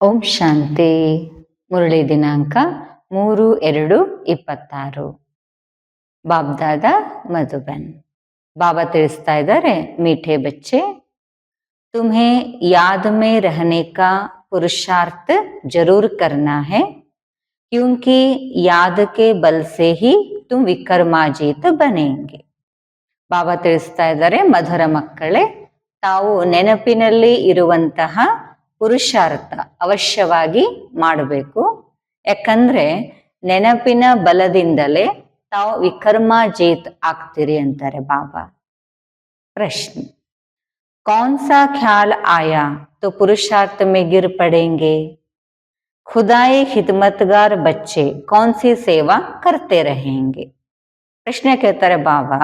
ಓಂ ಶಾಂತಿ. ಮುರಳಿ ದಿನಾಂಕ 3/2/26. ಬಾಬ್ದಾದ ಮಧುಬನ್. ಬಾಬಾ ತಿಳಿಸ್ತಾ ಇದ್ದಾರೆ, ಮೀಠೆ ಬಚ್ಚೆ, तुम्हें याद में रहने का पुरुषार्थ जरूर करना है, क्योंकि याद के बल से ही तुम ವಿಕ್ರಮಾಜಿತ್ ಬನೆಂಗೆ. ಬಾಬಾ ತಿಳಿಸ್ತಾ ಇದ್ದಾರೆ, ಮಧುರ ಮಕ್ಕಳೇ, ತಾವು ನೆನಪಿನಲ್ಲಿ ಇರುವಂತಹ ಪುರುಷಾರ್ಥ ಅವಶ್ಯವಾಗಿ ಮಾಡಬೇಕು. ಯಾಕಂದ್ರೆ ನೆನಪಿನ ಬಲದಿಂದಲೇ ತಾವು ವಿಕ್ರಮಾಜಿತ್ ಆಗ್ತೀರಿ ಅಂತಾರೆ ಬಾಬಾ. ಪ್ರಶ್ನೆ, कौन सा ख्याल आया तो पुरुषार्थ में गिर पड़ेंगे? खुदाई खिदमतगार बच्चे कौन सी सेवा करते रहेंगे? ಪ್ರಶ್ನೆ ಕೇಳ್ತಾರೆ ಬಾಬಾ,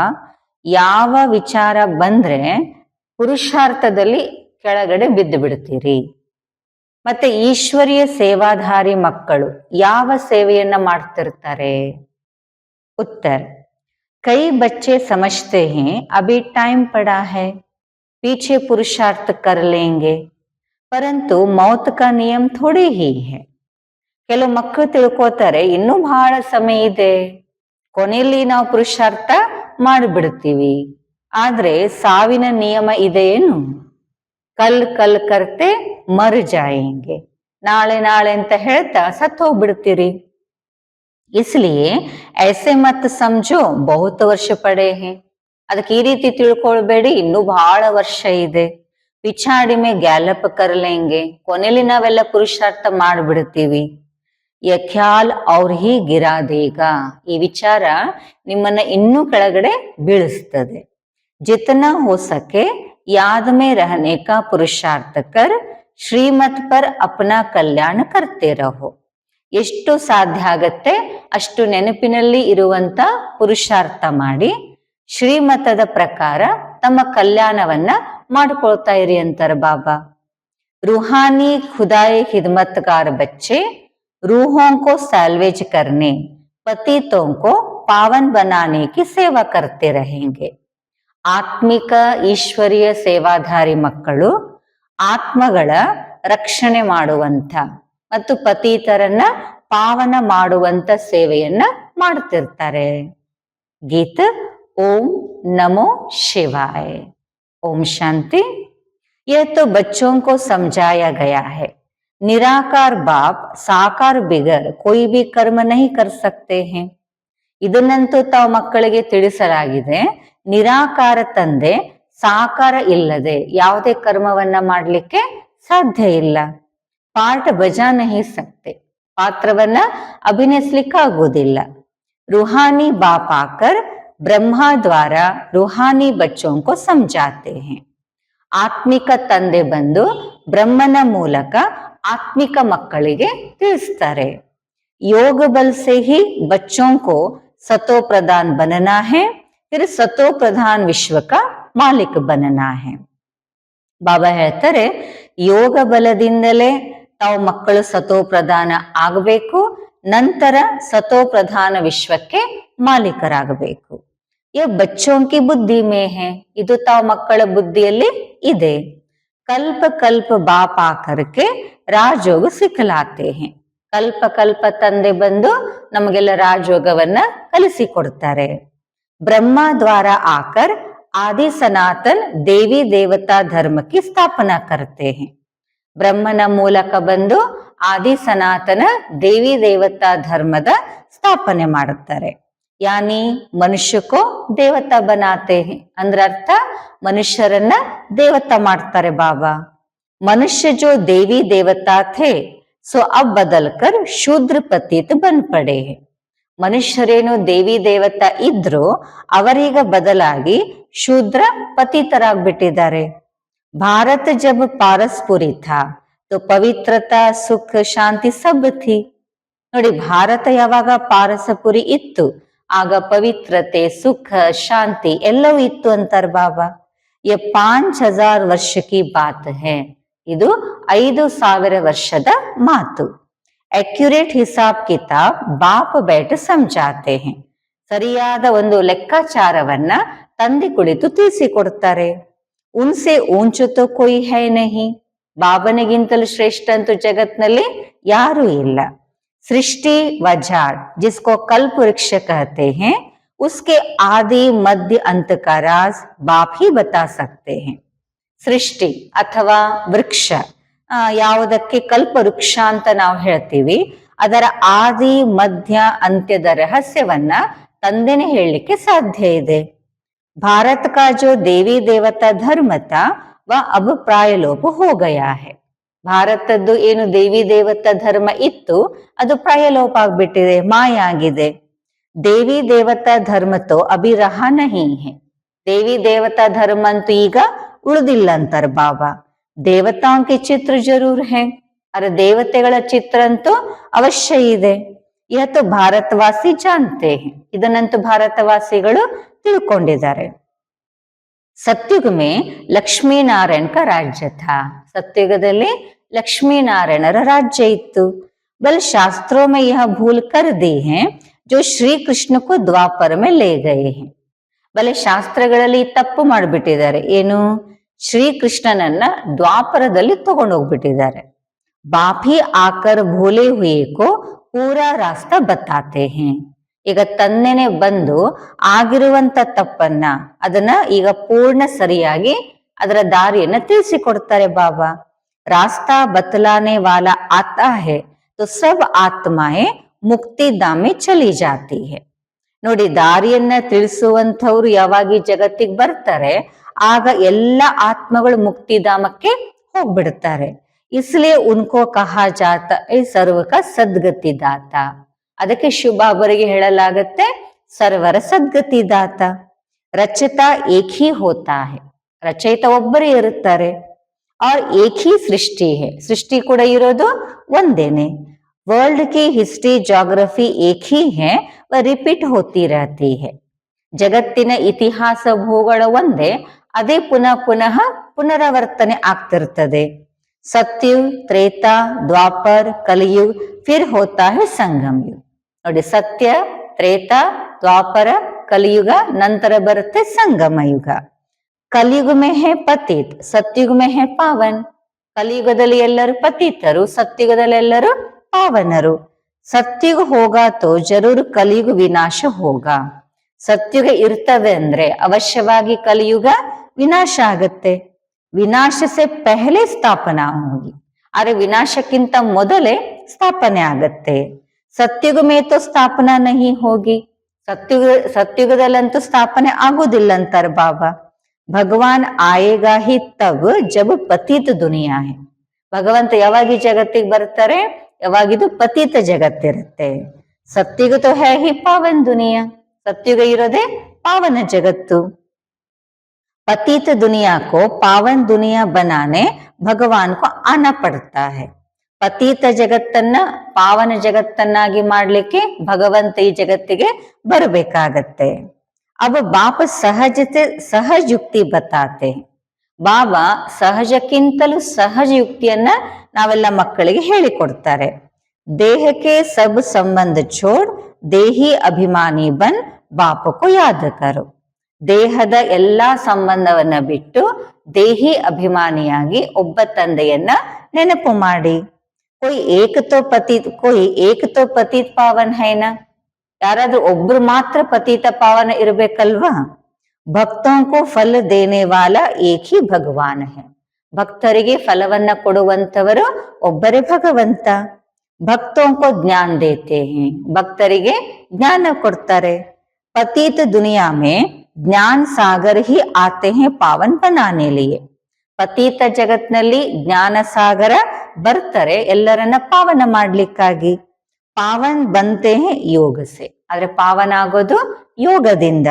ಯಾವ ವಿಚಾರ ಬಂದ್ರೆ ಪುರುಷಾರ್ಥದಲ್ಲಿ ಕೆಳಗಡೆ ಬಿದ್ದು ಬಿಡ್ತೀರಿ? ಮತ್ತೆ ಈಶ್ವರೀಯ ಸೇವಾಧಾರಿ ಮಕ್ಕಳು ಯಾವ ಸೇವೆಯನ್ನ ಮಾಡ್ತಿರ್ತಾರೆ? ಉತ್ತರ, ಕೈ ಬಚ್ಚೆ ಸಮಜ್ತೆ हैं अभी टाइम पड़ा है, पीछे पुरुषार्थ कर लेंगे, परंतु मौत का नियम थोड़ी ही है. ಕೆಲವು ಮಕ್ಕಳು ತಿಳ್ಕೋತಾರೆ, ಇನ್ನೂ ಬಹಳ ಸಮಯ ಇದೆ, ಕೊನೆಯಲ್ಲಿ ನಾವು ಪುರುಷಾರ್ಥ ಮಾಡಿಬಿಡ್ತೀವಿ. ಆದ್ರೆ ಸಾವಿನ ನಿಯಮ ಇದೆಯೇನು? ಕಲ್ ಕಲ್ ಕರ್ತೆ ಮರ್ ಜಾಯೆಂಗೆ, ನಾಳೆ ನಾಳೆ ಅಂತ ಹೇಳ್ತಾ ಸತ್ತು ಹೋಗ್ಬಿಡ್ತೀರಿ. इसलिए ऐसे मत समझो बहुत वर्ष पड़े हैं. ಅದಕ್ಕೆ ಈ ರೀತಿ ತಿಳ್ಕೊಳ್ಬೇಡಿ, ಇನ್ನೂ ಬಹಳ ವರ್ಷ ಇದೆ. ಪಿಛಾಡಿ ಮೇ ಗ್ಯಾಲಪ್ ಕರ್ಲೆಂಗೆ, ಕೊನೆಯಲ್ಲಿ ನಾವೆಲ್ಲ ಪುರುಷಾರ್ಥ ಮಾಡ್ಬಿಡ್ತೀವಿ. ಯ ಖ್ಯಾಲ್ ಅವ್ರ ಹಿ ಗಿರಾ ದೇಗ, ಈ ವಿಚಾರ ನಿಮ್ಮನ್ನ ಇನ್ನೂ ಕೆಳಗಡೆ ಬೀಳಿಸ್ತದೆ. ಜಿತನಾ ಹೋ ಸಕೆ ಯಾದ ಮೇ ರಹನೆ ಕಾ ಪುರುಷಾರ್ಥ ಕರ್ ಶ್ರೀಮತ್ ಪರ್ ಅಪನಾ ಕಲ್ಯಾಣ ಕರ್ತೆ ರಹೋ. ಎಷ್ಟು ಸಾಧ್ಯ ಆಗತ್ತೆ ಅಷ್ಟು ನೆನಪಿನಲ್ಲಿ ಇರುವಂತ ಪುರುಷಾರ್ಥ ಮಾಡಿ ಶ್ರೀಮತದ ಪ್ರಕಾರ ತಮ್ಮ ಕಲ್ಯಾಣವನ್ನ ಮಾಡ್ಕೊಳ್ತಾ ಇರಿ ಅಂತಾರೆ ಬಾಬಾ. रूहानी खुदाए खिदमतगार बच्चे रूहों को सैल्वेज करने, पतितों को पावन बनाने की सेवा करते रहेंगे. ಆತ್ಮಿಕ ಈಶ್ವರೀಯ ಸೇವಾಧಾರಿ ಮಕ್ಕಳು ಆತ್ಮಗಳ ರಕ್ಷಣೆ ಮಾಡುವಂತ ಮತ್ತು ಪತಿತರನ್ನ ಪಾವನ ಮಾಡುವಂತ ಸೇವೆಯನ್ನ ಮಾಡ್ತಿರ್ತಾರೆ. ಗೀತ್ ओम नमो शिवाय. ओम शांति. यह तो बच्चों को समझाया गया है, निराकार बाप साकार बिगर कोई भी कर्म नहीं कर सकते हैं. ಇದನ್ನಂತೂ ತಾವು ಮಕ್ಕಳಿಗೆ ತಿಳಿಸಲಾಗಿದೆ, ನಿರಾಕಾರ ತಂದೆ ಸಾಕಾರ ಇಲ್ಲದೆ ಯಾವುದೇ ಕರ್ಮವನ್ನ ಮಾಡ್ಲಿಕ್ಕೆ ಸಾಧ್ಯ ಇಲ್ಲ. ಪಾಠ ಬಜಾ ನಹಿ ಸಕ್ತೆ, ಪಾತ್ರವನ್ನ ಅಭಿನಯಿಸ್ಲಿಕ್ಕಾಗುವುದಿಲ್ಲ. रूहानी बाप आकर ब्रह्मा द्वारा रूहानी बच्चों को समझाते हैं. ಆತ್ಮಿಕ ತಂದೆ ಬಂದು ಬ್ರಹ್ಮನ ಮೂಲಕ ಆತ್ಮಿಕ ಮಕ್ಕಳಿಗೆ ತಿಳಿಸ್ತಾರೆ. योग बल से ही बच्चों को सतो प्रधान बनना है, फिर सतो प्रधान विश्व का मालिक बनना है. ಬಾಬಾ ಹೇಳ್ತಾರೆ, ಯೋಗ ಬಲದಿಂದಲೇ ತಾವು ಮಕ್ಕಳು ಸತೋ ಪ್ರಧಾನ ಆಗಬೇಕು, ನಂತರ ಸತೋ ಪ್ರಧಾನ ವಿಶ್ವಕ್ಕೆ ಮಾಲೀಕರಾಗಬೇಕು. ये बच्चों की बुद्धि में है, ಇದು ತಾವು ಮಕ್ಕಳ ಬುದ್ಧಿಯಲ್ಲಿ ಇದೆ. ಕಲ್ಪ ಕಲ್ಪ ಬಾಪ ಆಕರ್ಕೆ ರಾಜಯೋಗ ಸಿಖಲಾತೆ हैं. ಕಲ್ಪ ಕಲ್ಪ ತಂದೆ ಬಂದು ನಮಗೆಲ್ಲ ರಾಜಯೋಗವನ್ನ ಕಲಿಸಿಕೊಡ್ತಾರೆ. ಬ್ರಹ್ಮ ದ್ವಾರ ಆಕರ್ ಆದಿ ಸನಾತನ್ ದೇವಿ ದೇವತಾ ಧರ್ಮ ಕಿ ಸ್ಥಾಪನಾ ಕರ್ತೆ हैं. ಬ್ರಹ್ಮನ ಮೂಲಕ ಬಂದು ಆದಿ ಸನಾತನ ದೇವಿ ದೇವತಾ ಧರ್ಮದ ಸ್ಥಾಪನೆ ಮಾಡುತ್ತಾರೆ. ಯಾನಿ ಮನುಷ್ಯಕೋ ದೇವತಾ ಬನಾತೆ हैं, ಅಂದ್ರ ಅರ್ಥ ಮನುಷ್ಯರನ್ನ ದೇವತಾ ಮಾಡ್ತಾರೆ ಬಾಬಾ. ಮನುಷ್ಯ ಜೋ ದೇವಿ ದೇವತಾ ಥೇ सो अब बदलकर शूद्र पतित बन पड़े हैं. ಮನುಷ್ಯರೇನು ದೇವಿ ದೇವತಾ ಇದ್ರು ಅವರೀಗ ಬದಲಾಗಿ ಶೂದ್ರ ಪತಿತರಾಗ್ಬಿಟ್ಟಿದ್ದಾರೆ. ಭಾರತ ಜಬ್ ಪಾರಸ್ಪುರಿ ಥಾ तो ಪವಿತ್ರತಾ ಸುಖ ಶಾಂತಿ ಸಬ್ ಥಿ. ನೋಡಿ, ಭಾರತ ಯಾವಾಗ ಪಾರಸಪುರಿ ಇತ್ತು ಆಗ ಪವಿತ್ರತೆ ಸುಖ ಶಾಂತಿ ಎಲ್ಲವೂ ಇತ್ತು ಅಂತಾರ ಬಾಬಾ. ये 5000 ವರ್ಷ ಕಿ ಬಾತ್ ಹೈ, ಇದು 5000 ವರ್ಷದ ಮಾತು. ಅಕ್ಯುರೇಟ್ ಹಿಸಾಬ್ ಕಿತಾಬ್ ಬಾಪ್ बैठ ಸಮझाते हैं. ಸರಿಯಾದ ಒಂದು ಲೆಕ್ಕಾಚಾರವನ್ನ ತಂದೆ ಕುಳಿತು ತಿಳಿಸಿಕೊಡ್ತಾರೆ. ಉನ್ಸೆ ಊಂಚು ತೋ ಕೊಯ್ ಹೈ ನಹಿ, ಬಾಬನಿಗಿಂತಲೂ ಶ್ರೇಷ್ಠ ಅಂತೂ ಜಗತ್ನಲ್ಲಿ ಯಾರೂ ಇಲ್ಲ. सृष्टि व झाड़ जिसको कल्प वृक्ष कहते हैं, उसके आदि मध्य अंत का राज बाप ही बता सकते हैं. ಸೃಷ್ಟಿ ಅಥವಾ ವೃಕ್ಷ ಯಾವುದಕ್ಕೆ ಕಲ್ಪ ವೃಕ್ಷ ಅಂತ ನಾವು ಹೇಳ್ತೀವಿ, ಅದರ ಆದಿ ಮಧ್ಯ ಅಂತ್ಯದ ರಹಸ್ಯವನ್ನ ತಂದೆನೇ ಹೇಳಲಿಕ್ಕೆ ಸಾಧ್ಯ ಇದೆ. ಭಾರತ का जो देवी देवता धर्म था वह अब प्राय लोप हो गया है. ಭಾರತದ್ದು ಏನು ದೇವಿ ದೇವತಾ ಧರ್ಮ ಇತ್ತು ಅದು ಪ್ರಾಯಲೋಪ ಆಗ್ಬಿಟ್ಟಿದೆ, ಮಾಯ ಆಗಿದೆ. ದೇವಿ ದೇವತಾ ಧರ್ಮ ತೋ ಅಭಿ ರಹಾ ನಹೀ ಹೈ. ದೇವಿ ದೇವತಾ ಧರ್ಮ ಅಂತೂ ಈಗ ಉಳಿದಿಲ್ಲ ಅಂತಾರೆ ಬಾಬಾ. ದೇವತಾओं के ಚಿತ್ರ ಜರೂರ್ ಹೈ, ಅರೆ ದೇವತೆಗಳ ಚಿತ್ರ ಅಂತೂ ಅವಶ್ಯ ಇದೆ. ಇವತ್ತು ಭಾರತವಾಸಿ ಜಾನ್ತೆ ಹೈ, ಇದನ್ನಂತೂ ಭಾರತವಾಸಿಗಳು ತಿಳ್ಕೊಂಡಿದ್ದಾರೆ. सत्युग में लक्ष्मी नारायण का राज्य था. सत्युगದಲ್ಲಿ लक्ष्मीनारायणರ राज्य इತ್ತು. बल शास्त्रों में यह भूल कर दी है जो श्री कृष्ण को द्वापर में ले गए हैं. ಬಲೆ ಶಾಸ್ತ್ರಗಳಲ್ಲಿ ತಪ್ಪು ಮಾಡಿಬಿಟ್ಟಿದ್ದಾರೆ. ಏನು? ಶ್ರೀಕೃಷ್ಣನನ್ನ ದ್ವಾಪರದಲ್ಲಿ ತಗೊಂಡೋಗ್ಬಿಟ್ಟಿದ್ದಾರೆ. ಬಾಪಿ ಆಕರ್ ಭೂಲೆ ಹುಯೇ ಕೋ ಪೂರಾ ರಾಸ್ತಾ ಬತಾತೆ ಹೇ. ಈಗ ತಂದೆನೆ ಬಂದು ಆಗಿರುವಂತ ತಪ್ಪನ್ನ ಅದನ್ನ ಈಗ ಪೂರ್ಣ ಸರಿಯಾಗಿ ಅದರ ದಾರಿಯನ್ನ ತಿಳಿಸಿಕೊಡ್ತಾರೆ ಬಾಬಾ. रास्ता बतलाने वाला आता है तो सब आत्माएं ಮುಕ್ತಿ ಧಾಮೆ ಚಲಿ ಜಾತಿ ಹೈ. ನೋಡಿ, ದಾರಿಯನ್ನ ತಿಳಿಸುವಂಥವ್ರು ಯಾವಾಗ ಜಗತ್ತಿಗೆ ಬರ್ತಾರೆ ಆಗ ಎಲ್ಲ ಆತ್ಮಗಳು ಮುಕ್ತಿಧಾಮಕ್ಕೆ ಹೋಗ್ಬಿಡ್ತಾರೆ. ಇಸ್ಲಿಯೇ ಉನ್ಕೋ ಕಹಾ ಜಾತ ಏ ಸರ್ವಕ ಸದ್ಗತಿ ದಾತ. ಅದಕ್ಕೆ ಶುಭಾಬರಿಗೆ ಹೇಳಲಾಗತ್ತೆ ಸರ್ವರ ಸದ್ಗತಿ ದಾತ. ರಚಯಿತ ಏಕ್ ಹಿ ಹೋತಾ ಹೈ, ರಚಯಿತ ಒಬ್ಬರೇ ಇರುತ್ತಾರೆ. और एक ही सृष्टि है, सृष्टि ಕೂಡ ಇರೋದು ಒಂದೇನೆ. वर्ल्ड की हिस्ट्री ज्योग्राफी एक ही है, वह रिपीट होती रहती है. ಜಗತ್ತಿನ ಇತಿಹಾಸ ಭೂಗೋಳ ಒಂದೇ, ಅದೇ ಪುನಃ ಪುನಃ ಪುನರಾವರ್ತನೆ ಆಗ್ತಿರ್ತದೆ. ಸತ್ಯುಗ್, ತ್ರೇತಾ, ದ್ವಾಪರ್, ಕಲಿಯುಗ್, ಫಿರ್ ಹೋತಾ ಹೈ ಸಂಗಮ ಯುಗ್. ನೋಡಿ, ಸತ್ಯ, ತ್ರೇತಾ, ದ್ವಾಪರ, ಕಲಿಯುಗ, ನಂತರ ಬರುತ್ತೆ ಸಂಗಮ ಯುಗ. ಕಲಿಯುಗ ಮೇ ಹೇ ಪತಿತ್, ಸತ್ಯುಗ ಮೇ ಹೇ ಪಾವನ್. ಕಲಿಯುಗದಲ್ಲಿ ಎಲ್ಲರೂ ಪತಿತರು, ಸತ್ಯುಗದಲ್ಲಿ ಎಲ್ಲರೂ ಪಾವನರು. ಸತ್ಯುಗ ಹೋಗಾ ತೋ ಜರೂರ್ ಕಲಿಯುಗ ವಿನಾಶ ಹೋಗಾ. ಸತ್ಯುಗ ಇರ್ತವೆ ಅಂದ್ರೆ ಅವಶ್ಯವಾಗಿ ಕಲಿಯುಗ ವಿನಾಶ ಆಗತ್ತೆ. ವಿನಾಶ ಸೆ ಪೆಹಲೆ ಸ್ಥಾಪನಾ ಹೋಗಿ, ಆದ್ರೆ ವಿನಾಶಕ್ಕಿಂತ ಮೊದಲೇ ಸ್ಥಾಪನೆ ಆಗತ್ತೆ. ಸತ್ಯುಗ ಮೇ ತೋ ಸ್ಥಾಪನಾ ನಹಿ ಹೋಗಿ, ಸತ್ಯುಗದಲ್ಲಂತೂ ಸ್ಥಾಪನೆ ಆಗುದಿಲ್ಲ ಅಂತಾರೆ ಬಾಬಾ. ಭಗವಾನ್ ಆಯೇಗಾ ಹಿ ತಬ್ ಜಬ್ ಪತಿತ ದುನಿಯಾ ಹೈ. ಭಗವಂತ ಯಾವಾಗ ಈ ಜಗತ್ತಿಗೆ ಬರ್ತಾರೆ, ಯಾವಾಗಿದು ಪತಿತ ಜಗತ್ತಿರುತ್ತೆ. ಸತ್ಯುಗ ತೋ ಹೈ ಹಿ ಪಾವನ್ ದುನಿಯಾ, ಸತ್ಯುಗ ಇರೋದೇ ಪಾವನ ಜಗತ್ತು. ಪತಿತ ದುನಿಯಾ ಕೋ ಪಾವನ್ ದುನಿಯಾ ಬನಾನೆ ಭಗವಾನ್ ಕೋ ಆನಾ ಪಡ್ತಾ ಹೈ. ಪತಿತ ಜಗತ್ತನ್ನ ಪಾವನ ಜಗತ್ತನ್ನಾಗಿ ಮಾಡ್ಲಿಕ್ಕೆ ಭಗವಂತ ಈ ಜಗತ್ತಿಗೆ ಬರಬೇಕಾಗತ್ತೆ. अब बाप सहजते सहज युक्ति बताते. ಬಾಬಾ ಸಹಜಕ್ಕಿಂತಲೂ ಸಹಜ ಯುಕ್ತಿಯನ್ನ ನಾವೆಲ್ಲ ಮಕ್ಕಳಿಗೆ ಹೇಳಿಕೊಡ್ತಾರೆ. ದೇಹಕ್ಕೆ ಸಬ್ ಸಂಬಂಧ ಛೋಡ್ ದೇಹಿ ಅಭಿಮಾನಿ ಬನ್ ಬಾಪಕೋ ಯಾದ ಕರೋ. ದೇಹದ ಎಲ್ಲಾ ಸಂಬಂಧವನ್ನ ಬಿಟ್ಟು ದೇಹಿ ಅಭಿಮಾನಿಯಾಗಿ ಒಬ್ಬ ತಂದೆಯನ್ನ ನೆನಪು ಮಾಡಿ. ಕೊಯ್ ಏಕ ತೋ ಪತಿತ್ ಪಾವನ್ ಹೈನಾ. ಯಾರಾದ್ರೂ ಒಬ್ರು ಮಾತ್ರ ಪತಿತ ಪಾವನ ಇರ್ಬೇಕಲ್ವಾ. ಭಕ್ತೋಂಕೋ ಫಲ ದೇನೆ ವಾಲ ಏಕ್ ಹಿ ಭಗವಾನ್ ಹೈ. ಭಕ್ತರಿಗೆ ಫಲವನ್ನ ಕೊಡುವಂತವರು ಒಬ್ಬರೇ ಭಗವಂತ. ಭಕ್ತೋಂಕೋ ಜ್ಞಾನ ದೇತೆ ಹೈ, ಭಕ್ತರಿಗೆ ಜ್ಞಾನ ಕೊಡ್ತಾರೆ. ಪತಿತ ದುನಿಯಾ ಮೇ ಜ್ಞಾನ ಸಾಗರ್ ಹಿ ಆತೆ ಹೈ ಪಾವನ್ ಬನಾನೆ ಲಿಯೆ. ಪತಿತ ಜಗತ್ನಲ್ಲಿ ಜ್ಞಾನ ಸಾಗರ ಬರ್ತಾರೆ ಎಲ್ಲರನ್ನ ಪಾವನ ಮಾಡ್ಲಿಕ್ಕಾಗಿ. ಪಾವನ್ ಬಂತೆ ಹೇ ಯೋಗ ಸೆ, ಆದ್ರೆ ಪಾವನ ಆಗೋದು ಯೋಗದಿಂದ.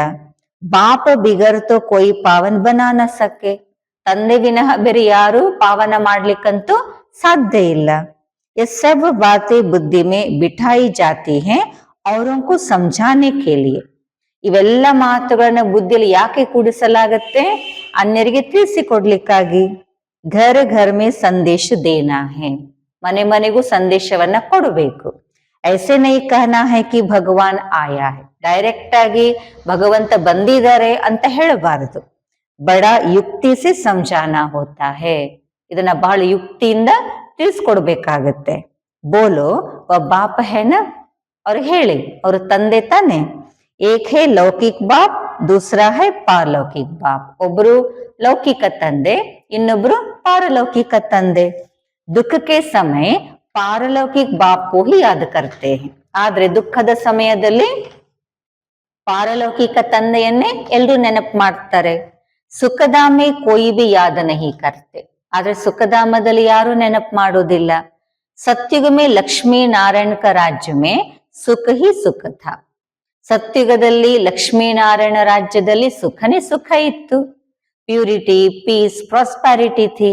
ಬಾಪ ಬಿಗರ್ ತೋ ಕೊಯ್ ಪಾವನ್ ಬನಾನ ಸಕೆ. ತಂದೆ ವಿನಃ ಬೇರೆ ಯಾರು ಪಾವನ ಮಾಡ್ಲಿಕ್ಕಂತೂ ಸಾಧ್ಯ ಇಲ್ಲ. ये सब बातें बुद्धि में बिठाई जाती हैं औरों को समझाने के लिए. ಇವೆಲ್ಲ ಮಾತುಗಳನ್ನ ಬುದ್ಧಿಯಲ್ಲಿ ಯಾಕೆ ಕೂಡಿಸಲಾಗತ್ತೆ? ಅನ್ಯರಿಗೆ ತಿಳಿಸಿಕೊಡ್ಲಿಕ್ಕಾಗಿ. ಘರ್ ಘರ್ ಮೇ ಸಂದೇಶ ದೇನಾ ಹೈ, ಮನೆ ಮನೆಗೂ ಸಂದೇಶವನ್ನ ಕೊಡಬೇಕು. ऐसे नहीं कहना है कि भगवान आया है, ಡೈರೆಕ್ಟ್ ಆಗಿ ಭಗವಂತ ಬಂದಿದ್ದಾರೆ ಅಂತ ಹೇಳಬಾರದು. ಬಡ ಯುಕ್ತಿ ಸೆ ಸಮझाना होता है. ಇದನ್ನ ಬಹಳ ಯುಕ್ತಿಯಿಂದ ತಿಳಿಸ್ಕೊಡ್ಬೇಕಾಗತ್ತೆ. ಬೋಲೋ ಬಾಪ ಹೇನ, ಅವ್ರಿಗೆ ಹೇಳಿ, ಅವ್ರ ತಂದೆ ತಾನೆ. ಏಕ್ ಹೇ ಲೌಕಿಕ್ ಬಾಪ್, ದೂಸರಾ ಹೈ ಪಾರಲೌಕಿಕ್ ಬಾಪ್. ಒಬ್ರು ಲೌಕಿಕ ತಂದೆ, ಇನ್ನೊಬ್ರು ಪಾರಲೌಕಿಕ ತಂದೆ. ದುಃಖಕ್ಕೆ ಸಮಯ ಪಾರಲೌಕಿಕ್ ಬಾಪ್ ಕೋ ಹಿ ಯಾದ್ ಕರ್ತೆ ಹೈ, ಆದ್ರೆ ದುಃಖದ ಸಮಯದಲ್ಲಿ ಪಾರಲೌಕಿಕ ತಂದೆಯನ್ನೇ ಎಲ್ರು ನೆನಪು ಮಾಡ್ತಾರೆ. ಸುಖಧಾಮೆ ಕೋಯಿ ಬಿ ಯಾದ ನಹಿ ಕರ್ತೆ, ಆದ್ರೆ ಸುಖಧಾಮದಲ್ಲಿ ಯಾರು ನೆನಪು ಮಾಡೋದಿಲ್ಲ. ಸತ್ಯುಗ ಮೇ ಲಕ್ಷ್ಮೀ ನಾರಾಯಣ ಕ ರಾಜ್ಯ ಮೇ ಸುಖ ಹಿ ಸುಖ ಥಾ. ಸತ್ಯುಗದಲ್ಲಿ ಲಕ್ಷ್ಮೀನಾರಾಯಣ ರಾಜ್ಯದಲ್ಲಿ ಸುಖನೇ ಸುಖ ಇತ್ತು. ಪ್ಯೂರಿಟಿ, ಪೀಸ್, ಪ್ರಾಸ್ಪ್ಯಾರಿಟಿ ಥಿ,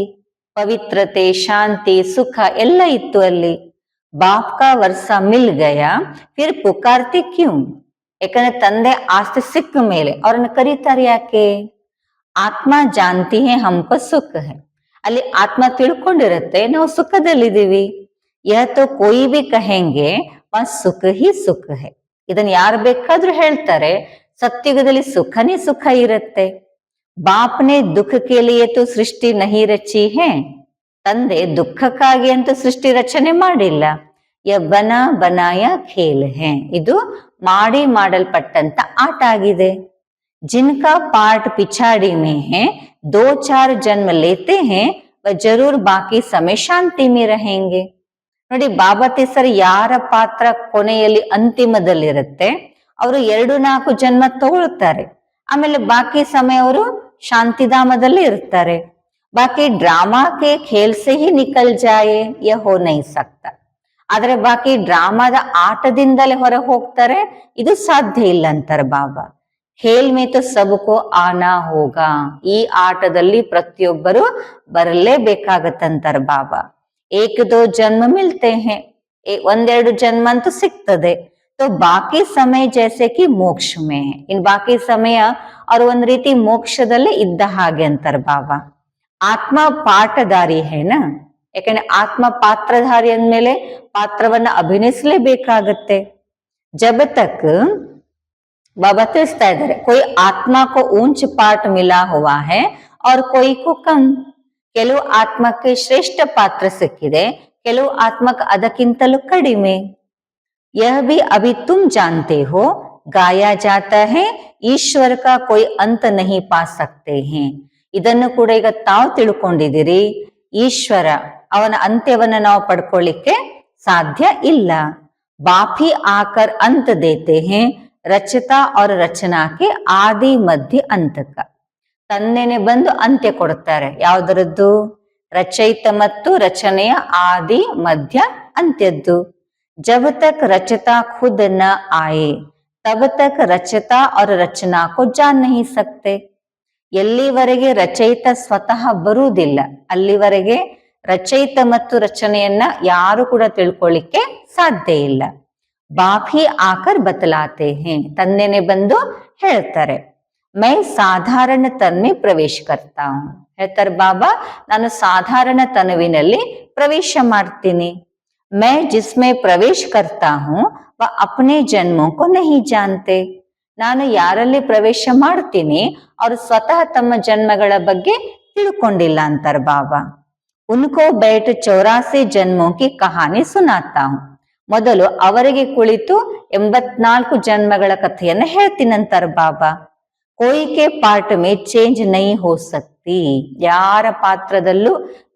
ಪವಿತ್ರತೆ, ಶಾಂತಿ, ಸುಖ ಎಲ್ಲ ಇತ್ತು ಅಲ್ಲಿ. ಬಾಪ್ ಕಾ ವರ್ಷ ಮಿಲ್ ಗಯಾ ಫಿರ್ ಪುಕಾರ್ತಿ ಕ್ಯೂ, ಯಾಕಂದ್ರೆ ತಂದೆ ಆಸ್ತಿ ಸಿಕ್ಕ ಮೇಲೆ ಅವ್ರನ್ನ ಕರೀತಾರೆ ಯಾಕೆ? ಆತ್ಮ ಜಾನ್ತಿ ಹೇ ಹಮ್ಕೋ ಸುಖ ಹೇ, ಅಲ್ಲಿ ಆತ್ಮ ತಿಳ್ಕೊಂಡಿರುತ್ತೆ ನಾವು ಸುಖದಲ್ಲಿದ್ದೀವಿ. ಯಹ ತೋ ಕೋಯಿ ಬಿ ಕಹೆಂಗೆ ವಹ ಸುಖ ಹಿ ಸುಖ ಹೇ, ಇದನ್ನ ಯಾರು ಬೇಕಾದ್ರೂ ಹೇಳ್ತಾರೆ, ಸತ್ಯುಗದಲ್ಲಿ ಸುಖನೇ ಸುಖ ಇರುತ್ತೆ. ಬಾಪ್ನೆ ದುಃಖಕ್ಕೆ ಲಿಯೇ ತೋ ಸೃಷ್ಟಿ ನಹಿ ರಚಿ ಹೇ, ತಂದೆ ದುಃಖಕ್ಕಾಗಿ ಅಂತೂ ಸೃಷ್ಟಿ ರಚನೆ ಮಾಡಿಲ್ಲ. ಯ ಬನಾ ಬನಾಯ ಖೇಲ್ ಹೇ, ಇದು ಮಾಡಿ ಮಾಡಲ್ಪಟ್ಟಂತ ಆಟ ಆಗಿದೆ. ಜಿನ್ಕಾ ಪಾರ್ಟ್ ಪಿಛಾಡಿ ಮೇ ಹೇ, ದೋ ಚಾರ್ ಜನ್ಮ ಲೇತೆ ಹೇ, ವ ಜರೂರ್ ಬಾಕಿ ಸಮಯ ಶಾಂತಿ ಮೇ रहेंगे. ನೋಡಿ, ಬಾಬಾ ಸರ್ ಯಾರ ಪಾತ್ರ ಕೊನೆಯಲ್ಲಿ ಅಂತಿಮದಲ್ಲಿರುತ್ತೆ, ಅವರು 2-4 ಜನ್ಮ ತಗೊಳ್ತಾರೆ, ಆಮೇಲೆ ಬಾಕಿ ಸಮಯ ಅವರು ಶಾಂತಿಧಾಮದಲ್ಲಿ ಇರ್ತಾರೆ. ಬಾಕಿ ಡ್ರಾಮಾಕ್ಕೆ ಖೇಲ್ ಸೆ ಹಿ ನಿಕಲ್ ಜಾಯೆ ಯ ಹೋ ನಹಿ ಸಕ್ತಾ, ಆದ್ರೆ ಬಾಕಿ ಡ್ರಾಮಾದ ಆಟದಿಂದಲೇ ಹೊರ ಹೋಗ್ತಾರೆ, ಇದು ಸಾಧ್ಯ ಇಲ್ಲ ಅಂತಾರೆ ಬಾಬಾ. ಖೇಲ್ ಮೇ ತೋ ಸಬ್ಕೋ ಆನಾ ಹೋಗಾ, ಈ ಆಟದಲ್ಲಿ ಪ್ರತಿಯೊಬ್ಬರು ಬರಲೇಬೇಕಾಗತ್ತಂತಾರೆ ಬಾಬಾ. ಏಕ್ ದೋ ಜನ್ಮ ಮಿಲ್ತೆ ಹೇ, 1-2 ಜನ್ಮ ಅಂತೂ ಸಿಗ್ತದೆ. तो ಬಾಕಿ ಸಮಯ ಜೈಸೆ ಕಿ ಮೋಕ್ಷ ಮೇ ಹೇ, ಇನ್ ಬಾಕಿ ಸಮಯ ಅವ್ರು ಒಂದ್ ರೀತಿ ಮೋಕ್ಷದಲ್ಲೇ ಇದ್ದ ಹಾಗೆ ಅಂತಾರೆ ಬಾಬಾ. ಆತ್ಮ ಪಾಠಧಾರಿ ಹೇನ, ಯಾಕಂದ್ರೆ ಆತ್ಮ ಪಾತ್ರಧಾರಿ ಅಂದ್ಮೇಲೆ ಪಾತ್ರವನ್ನ ಅಭಿನಯಿಸಲೇಬೇಕಾಗತ್ತೆ. ಜಬ್ ತಕ್ ಬಾಬಾ ತಿಳಿಸ್ತಾ ಇದ್ದಾರೆ, कोई आत्मा को ऊंच पाठ मिला हुआ है और कोई को कम. ಕೆಲವು ಆತ್ಮಕ್ಕೆ ಶ್ರೇಷ್ಠ ಪಾತ್ರ ಸಿಕ್ಕಿದೆ, ಕೆಲವು ಆತ್ಮಕ್ಕೆ ಅದಕ್ಕಿಂತಲೂ ಕಡಿಮೆ. यह भी अभी तुम जानते हो, गाया जाता है ईश्वर का कोई अंत नहीं पा सकते हैं. ಇದನ್ನು ಕೂಡ ಈಗ ತಾವು ತಿಳ್ಕೊಂಡಿದ್ದೀರಿ, ಈಶ್ವರ ಅವನ ಅಂತ್ಯವನ್ನ ನಾವು ಪಡ್ಕೊಳ್ಳಿಕ್ಕೆ ಸಾಧ್ಯ ಇಲ್ಲ. ಬಾಫಿ ಆಕರ್ ಅಂತ ದೇತೆ ಹೇ, ರಚತಾ और ರಚನಾ ಕೆ ಆದಿ ಮಧ್ಯ ಅಂತಕ. ತಂದೆನೆ ಬಂದು ಅಂತ್ಯ ಕೊಡ್ತಾರೆ, ಯಾವುದರದ್ದು? ರಚಯಿತ ಮತ್ತು ರಚನೆಯ ಆದಿ ಮಧ್ಯ ಅಂತ್ಯದ್ದು. ಜಬ್ ತಕ್ ರಚತಾ ಖುದ್ ನ ಆಯೆ ತಬ್ ತಕ್ ರಚತಾ और ರಚನಾ ಕೋ ಜಾನ್ ನಹಿ ಸಕ್ತೆ. ಎಲ್ಲಿವರೆಗೆ ರಚಯಿತ ಸ್ವತಃ ಬರುವುದಿಲ್ಲ, ಅಲ್ಲಿವರೆಗೆ ರಚಯಿತ ಮತ್ತು ರಚನೆಯನ್ನ ಯಾರು ಕೂಡ ತಿಳ್ಕೊಳ್ಳಿಕ್ಕೆ ಸಾಧ್ಯ ಇಲ್ಲ. ಬಾಫಿ ಆಕರ್ ಬತಲಾತೆ ಹೇ, ತಂದೆನೆ ಬಂದು ಹೇಳ್ತಾರೆ. ಮೈ ಸಾಧಾರಣ ತನ್ಮೆ ಪ್ರವೇಶ ಕರ್ತಾ ಹೂಂ, ಹೇಳ್ತಾರೆ ಬಾಬಾ, ನಾನು ಸಾಧಾರಣ ತನುವಿನಲ್ಲಿ ಪ್ರವೇಶ ಮಾಡ್ತೀನಿ. ಮೈ ಜಿಸ್ಮೆ ಪ್ರವೇಶ ಕರ್ತಾ ಹೂಂ ವ ಅಪ್ನೆ ಜನ್ಮೋ ಕೋ ನಹಿ ಜಾನ್ತೆ, ನಾನು ಯಾರಲ್ಲಿ ಪ್ರವೇಶ ಮಾಡ್ತೀನಿ ಅವರು ಸ್ವತಃ ತಮ್ಮ ಜನ್ಮಗಳ ಬಗ್ಗೆ ತಿಳ್ಕೊಂಡಿಲ್ಲ ಅಂತಾರೆ ಬಾಬಾ. ಉನ್ಕೋ ಬೈಟ್ 84 ಜನ್ಮೋ ಕಿ ಕಹಾನಿ ಸುನಾತಾ ಹೂಂ, ಮೊದಲು ಅವರಿಗೆ ಕುಳಿತು 84 ಜನ್ಮಗಳ ಕಥೆಯನ್ನ ಹೇಳ್ತೀನಂತಾರೆ ಬಾಬಾ. ಕೋಯಿಕೆ ಪಾರ್ಟ್ ಮೇ ಚೇಂಜ್ ನಹಿ ಹೋ ಸಕ್ತಿ, ಯಾರ ಪಾತ್ರದಲ್ಲೂ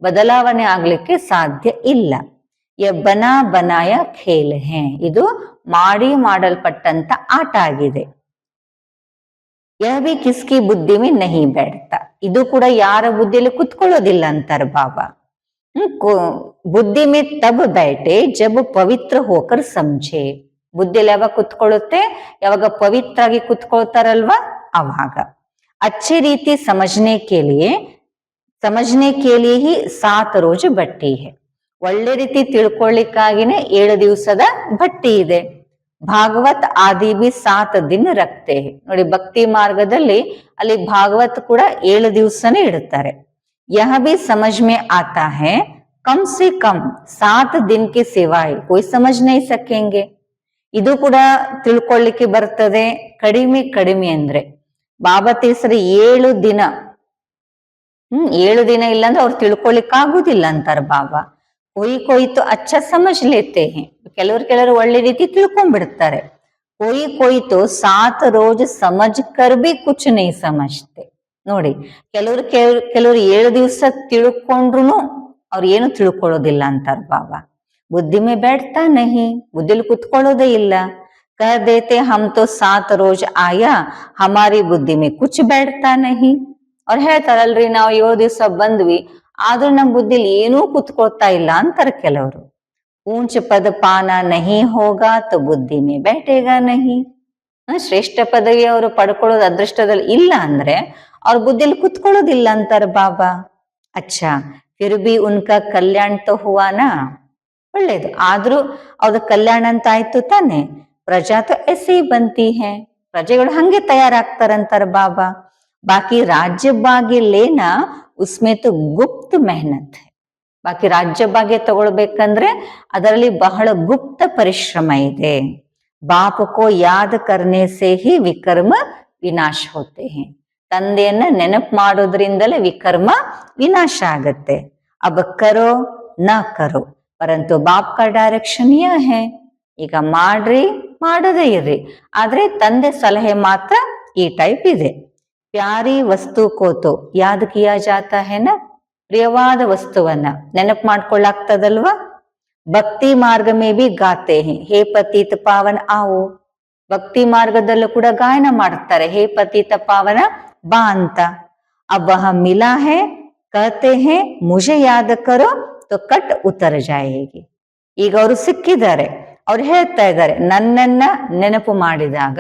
ಬದಲಾವಣೆ ಆಗ್ಲಿಕ್ಕೆ ಸಾಧ್ಯ ಇಲ್ಲ. ಯ ಬನಾ ಬನಾಯ ಖೇಲ್ ಹೇ, ಇದು ಮಾಡಿ ಮಾಡಲ್ಪಟ್ಟಂತ ಆಟ ಆಗಿದೆ. ಯಹ ಭಿ ಕಿಸ್ಕಿ ಬುದ್ಧಿ ಮೇ ನಹಿ बैठता, ಇದು ಕೂಡ ಯಾರ ಬುದ್ಧಿಯಲ್ಲಿ ಕುತ್ಕೊಳ್ಳೋದಿಲ್ಲ ಅಂತಾರೆ ಬಾಬಾ. ಬುದ್ಧಿ ಮೇ ತಬ್ बैठे ಜಬ್ ಪವಿತ್ರ ಹೋಕರ್ ಸಮझे, ಬುದ್ಧಿಯಲ್ಲಿ ಯಾವಾಗ ಕುತ್ಕೊಳ್ಳುತ್ತೆ, ಯಾವಾಗ ಪವಿತ್ರ ಆಗಿ ಕುತ್ಕೊಳ್ತಾರಲ್ವಾ ಅವಾಗ. अच्छी ರೀತಿ समझने के लिए ही 7 ರೋಜ್ ಬಟ್ಟಿ ಹೇ, ಒಳ್ಳೆ ರೀತಿ ತಿಳ್ಕೊಳ್ಳಿಕ್ಕಾಗಿನೇ 7 ದಿವಸದ ಭಟ್ಟಿ ಇದೆ. ಭಾಗವತ್ ಆದಿ ಬಿ 7 ದಿನ ರಕ್ತೆ ಹೇ, ನೋಡಿ ಭಕ್ತಿ ಮಾರ್ಗದಲ್ಲಿ ಅಲ್ಲಿ ಭಾಗವತ್ ಕೂಡ 7 ದಿವಸನೇ ಇಡುತ್ತಾರೆ. ಯಹ ಬಿ ಸಮಜ್ ಮೇ ಆತಾ ಹೇ ಕಮ್ ಸೆ ಕಮ್ 7 ದಿನ ಕೆ ಸಿವಾಯ್ ಕೋಯಿ ಸಮಜ್ ನಹಿ ಸಕೆಂಗೆ, ಇದು ಕೂಡ ತಿಳ್ಕೊಳ್ಳಿಕ್ಕೆ ಬರ್ತದೆ. ಕಡಿಮೆ ಅಂದ್ರೆ ಬಾಬಾ ತಿಳಿಸಿದ 7 ದಿನ 7 ದಿನ ಇಲ್ಲಾಂದ್ರೆ ಅವ್ರು ತಿಳ್ಕೊಳಿಕ್ಕಾಗುದಿಲ್ಲ ಅಂತಾರೆ ಬಾಬಾ. ಕೊಯ್ತು ಅಚ್ಚ ಸಮಜ್ ಲೇತೆ ಹೇ, ಕೆಲವರು ಒಳ್ಳೆ ರೀತಿ ತಿಳ್ಕೊಂಡ್ಬಿಡ್ತಾರೆ. ಕೊಯ್ತು 7 ರೋಜ್ ಸಮಜ್ ಕರ್ ಬಿ ಕುಚ್ ನೈ ಸಮಜ್ತೆ. ನೋಡಿ, ಕೆಲವರು 7 ದಿವಸ ತಿಳ್ಕೊಂಡ್ರು ಅವ್ರು ಏನು ತಿಳ್ಕೊಳ್ಳೋದಿಲ್ಲ ಅಂತಾರ ಬಾಬಾ. ಬುದ್ಧಿ ಮೇ बैठता नहीं, ಬುದ್ಧಿಲಿ ಕುತ್ಕೊಳ್ಳೋದೇ ಇಲ್ಲ. कह देते हम तो 7 रोज आया, हमारी बुद्धि में कुछ बैठता नहीं. ಅವ್ರು ಹೇಳ್ತಾರಲ್ರಿ, ನಾವು 7 ದಿವಸ ಬಂದ್ವಿ ಆದ್ರೂ ನಮ್ಮ ಬುದ್ಧಿಲಿ ಏನೂ ಕುತ್ಕೊಳ್ತಾ ಇಲ್ಲ ಅಂತಾರೆ ಕೆಲವರು. ऊंच पद पाना नहीं होगा तो बुद्धि में बैठेगा नहीं. ಶ್ರೇಷ್ಠ ಪದವಿ ಅವರು ಪಡ್ಕೊಳ್ಳೋದು ಅದೃಷ್ಟದಲ್ಲಿ ಇಲ್ಲ ಅಂದ್ರೆ ಅವ್ರ ಬುದ್ಧಿಲಿ ಕುತ್ಕೊಳ್ಳೋದಿಲ್ಲ ಅಂತಾರೆ ಬಾಬಾ. ಅಚ್ಚಾ, ಫಿರ್ ಬಿ ಉನ್ಕಾ ಕಲ್ಯಾಣ ತೋ ಹುವಾನಾ, ಒಳ್ಳೇದು, ಆದ್ರೂ ಅವ್ರ ಕಲ್ಯಾಣ ಅಂತ ಆಯ್ತು ತಾನೆ. ಪ್ರಜಾ ತೋ ಐಸೆ ಹಿ ಬಂತಿ ಹೈ, ಪ್ರಜೆಗಳು ಹಂಗೆ ತಯಾರಾಗ್ತಾರಂತಾರ ಬಾಬಾ. ಬಾಕಿ ರಾಜ್ಯ ಭಾಗ್ಯ ಲೇನಾ ಉಸ್ಮೆ ತೋ ಗುಪ್ತ ಮೆಹನತ್ ಹೈ. ಬಾಕಿ ರಾಜ್ಯ ಭಾಗ್ಯ ತಗೊಳ್ಬೇಕಂದ್ರೆ ಅದರಲ್ಲಿ ಬಹಳ ಗುಪ್ತ ಪರಿಶ್ರಮ ಇದೆ. ಬಾಪ್ ಕೋ ಯಾದ್ ಕರ್ನೆ ಸೆ ಹಿ ವಿಕರ್ಮ ವಿನಾಶ ಹೋತೆ ಹೈ. ತಂದೆಯನ್ನ ನೆನಪು ಮಾಡೋದ್ರಿಂದಲೇ ವಿಕರ್ಮ ವಿನಾಶ ಆಗತ್ತೆ. ಅಬ್ ಕರೋ ನ ಕರೋ ಪರಂತು ಬಾಪ್ ಕಾ ಡೈರೆಕ್ಷನ್ ಯಹ ಹೈ. ಈಗ ಮಾಡ್ರಿ, ಮಾಡದೇ ಇರ್ರಿ, ಆದ್ರೆ ತಂದೆ ಸಲಹೆ ಮಾತ್ರ ಈ ಟೈಪ್ ಇದೆ. ಪ್ಯಾರಿ ವಸ್ತು ಕೋತೋ ಯಾದ್ ಕಿಯಾ ಜಾತಾ ಹೈ ನ, ಪ್ರಿಯವಾದ ವಸ್ತುವನ್ನ ನೆನಪು ಮಾಡ್ಕೊಳ್ಳಾಗ್ತದಲ್ವಾ. ಭಕ್ತಿ ಮಾರ್ಗ ಮೇ ಬಿ ಗಾತೆ ಹೇ, ಹೇ ಪತೀತ ಪಾವನ ಆವೋ. ಭಕ್ತಿ ಮಾರ್ಗದಲ್ಲೂ ಕೂಡ ಗಾಯನ ಮಾಡ್ತಾರೆ, ಹೇ ಪತೀತ ಪಾವನ ಬಾ ಅಂತ. ಅಬ್ ವಹ ಮಿಲಾ ಹೇ ಕಹತೆ ಹೇ ಮುಜೆ ಯಾದ ಕರೋ ತೋ ಕಟ್ ಉತರ ಜಾಯೇಗಿ. ಈಗ ಅವರು ಸಿಕ್ಕಿದ್ದಾರೆ, ಅವ್ರು ಹೇಳ್ತಾ ಇದ್ದಾರೆ, ನನ್ನನ್ನ ನೆನಪು ಮಾಡಿದಾಗ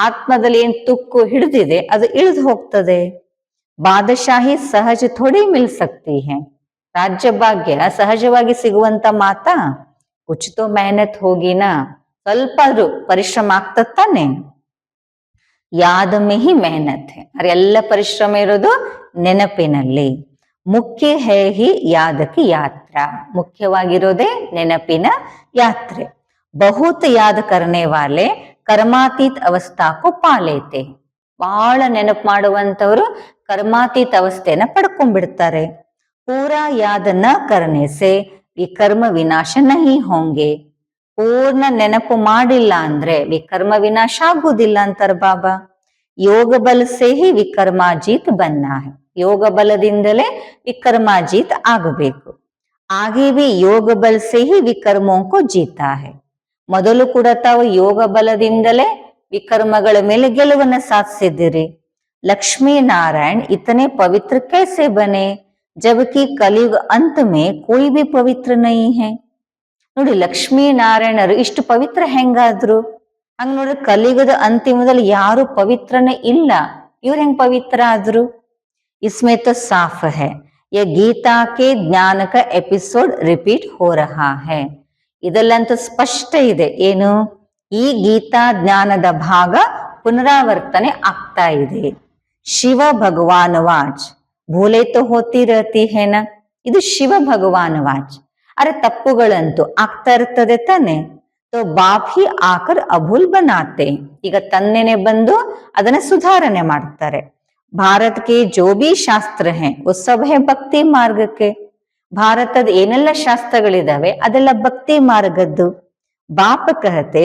ಆತ್ಮದಲ್ಲಿ ಏನ್ ತುಕ್ಕು ಹಿಡಿದಿದೆ ಅದು ಇಳಿದು ಹೋಗ್ತದೆ. ಬಾದಶಾಹಿ ಸಹಜ ಥೋಡಿ ಮಿಲ್ ಸಕ್ತಿ ಹೈ. ರಾಜ್ಯ ಭಾಗ್ಯ ಸಹಜವಾಗಿ ಸಿಗುವಂತ ಮಾತಾ? ಕುಚ್ ತೋ ಮೆಹನತ್ ಹೋಗಿನ, ಸ್ವಲ್ಪ ಆದ್ರೂ ಪರಿಶ್ರಮ ಆಗ್ತದ ತಾನೆ. ಯಾದ ಮೇ ಹಿ ಮೆಹನತ್ ಹೈ, ಅರೆ ಎಲ್ಲ ಪರಿಶ್ರಮ ಇರೋದು ನೆನಪಿನಲ್ಲಿ. ಮುಖ್ಯ ಹೇ ಹಿ ಯಾದಕಿ ಯಾತ್ರಾ, ಮುಖ್ಯವಾಗಿರೋದೇ ನೆನಪಿನ ಯಾತ್ರೆ. ಬಹುತ್ ಯಾದ ಕರ್ನೆ ವಾಲೆ ಕರ್ಮಾತೀತ್ ಅವಸ್ಥಾ ಕೋ ಪಾಲೇತೆ. ಬಹಳ ನೆನಪು ಮಾಡುವಂತವರು ಕರ್ಮಾತೀತ ಅವಸ್ಥೆನ ಪಡ್ಕೊಂಡ್ಬಿಡ್ತಾರೆ. ಪೂರಾ ಯಾದ ನ ಕರ್ನೆ ಸೆ ವಿಕರ್ಮ ವಿನಾಶ ನಹಿ ಹೋಂಗೆ. ಪೂರ್ಣ ನೆನಪು ಮಾಡಿಲ್ಲ ಅಂದ್ರೆ ವಿಕರ್ಮ ವಿನಾಶ ಆಗುವುದಿಲ್ಲ ಅಂತಾರ ಬಾಬಾ. ಯೋಗ ಬಲ ಸೆ ಹಿ ವಿಕರ್ಮಾಜೀತ್ ಬನ್ನಾ ಹೈ, ಯೋಗ ಬಲದಿಂದಲೇ ವಿಕರ್ಮಾಜೀತ್ ಆಗಬೇಕು. ಆಗೆ ಬಿ ಯೋಗ ಬಲ ಸೆ ಹಿ ವಿಕರ್ಮೋಂ ಕೋ ಜೀತಾ ಹೈ. ಮೊದಲು ಕೂಡ ತಾವು ಯೋಗ ಬಲದಿಂದಲೇ ವಿಕರ್ಮಗಳ ಮೇಲೆ ಗೆಲುವನ್ನ ಸಾಧಿಸಿದಿರಿ. लक्ष्मी नारायण इतने पवित्र कैसे बने जबकि कलयुग अंत में कोई भी पवित्र नहीं है. ನೋಡಿ, ಲಕ್ಷ್ಮೀ ನಾರಾಯಣರು ಇಷ್ಟು ಪವಿತ್ರ ಹೆಂಗಾದ್ರು? ಹಂಗ ನೋಡ್ರಿ, ಕಲಿಯುಗದ ಅಂತಿಮದಲ್ಲಿ ಯಾರು ಪವಿತ್ರನೇ ಇಲ್ಲ, ಇವ್ರು ಹೆಂಗ್ ಪವಿತ್ರ ಆದ್ರು? इसमें तो साफ है ये गीता के ज्ञान का एपिसोड रिपीट हो रहा है. ಇದಲ್ಲಂತೂ ಸ್ಪಷ್ಟ ಇದೆ, ಏನು? ಈ ಗೀತಾ ಜ್ಞಾನದ ಭಾಗ ಪುನರಾವರ್ತನೆ ಆಗ್ತಾ ಇದೆ. ಶಿವ ಭಗವಾನ್ ವಾಚ್ ಭೂಲೆ ತೋ ಹೋತಿ ರಹತಿ ಹೇನ, ಇದು ಶಿವ ಭಗವಾನ್ ವಾಚ್. ಅರೆ ತಪ್ಪುಗಳಂತೂ ಆಗ್ತಾ ಇರ್ತದೆ ತಾನೆ. ತೋ ಬಾಪ್ ಹಿ ಆಕರ್ ಅಭೂಲ್ ಬನಾತೆ, ಈಗ ತಂದೆನೆ ಬಂದು ಅದನ್ನ ಸುಧಾರಣೆ ಮಾಡ್ತಾರೆ. ಭಾರತ್ ಕೆ ಜೋ ಬಿ ಶಾಸ್ತ್ರ ಹೇ वो सब है ಭಕ್ತಿ ಮಾರ್ಗಕ್ಕೆ. ಭಾರತದ ಏನೆಲ್ಲ ಶಾಸ್ತ್ರಗಳಿದಾವೆ ಅದೆಲ್ಲ ಭಕ್ತಿ ಮಾರ್ಗದ್ದು. ಬಾಪ್ ಕಹತೆ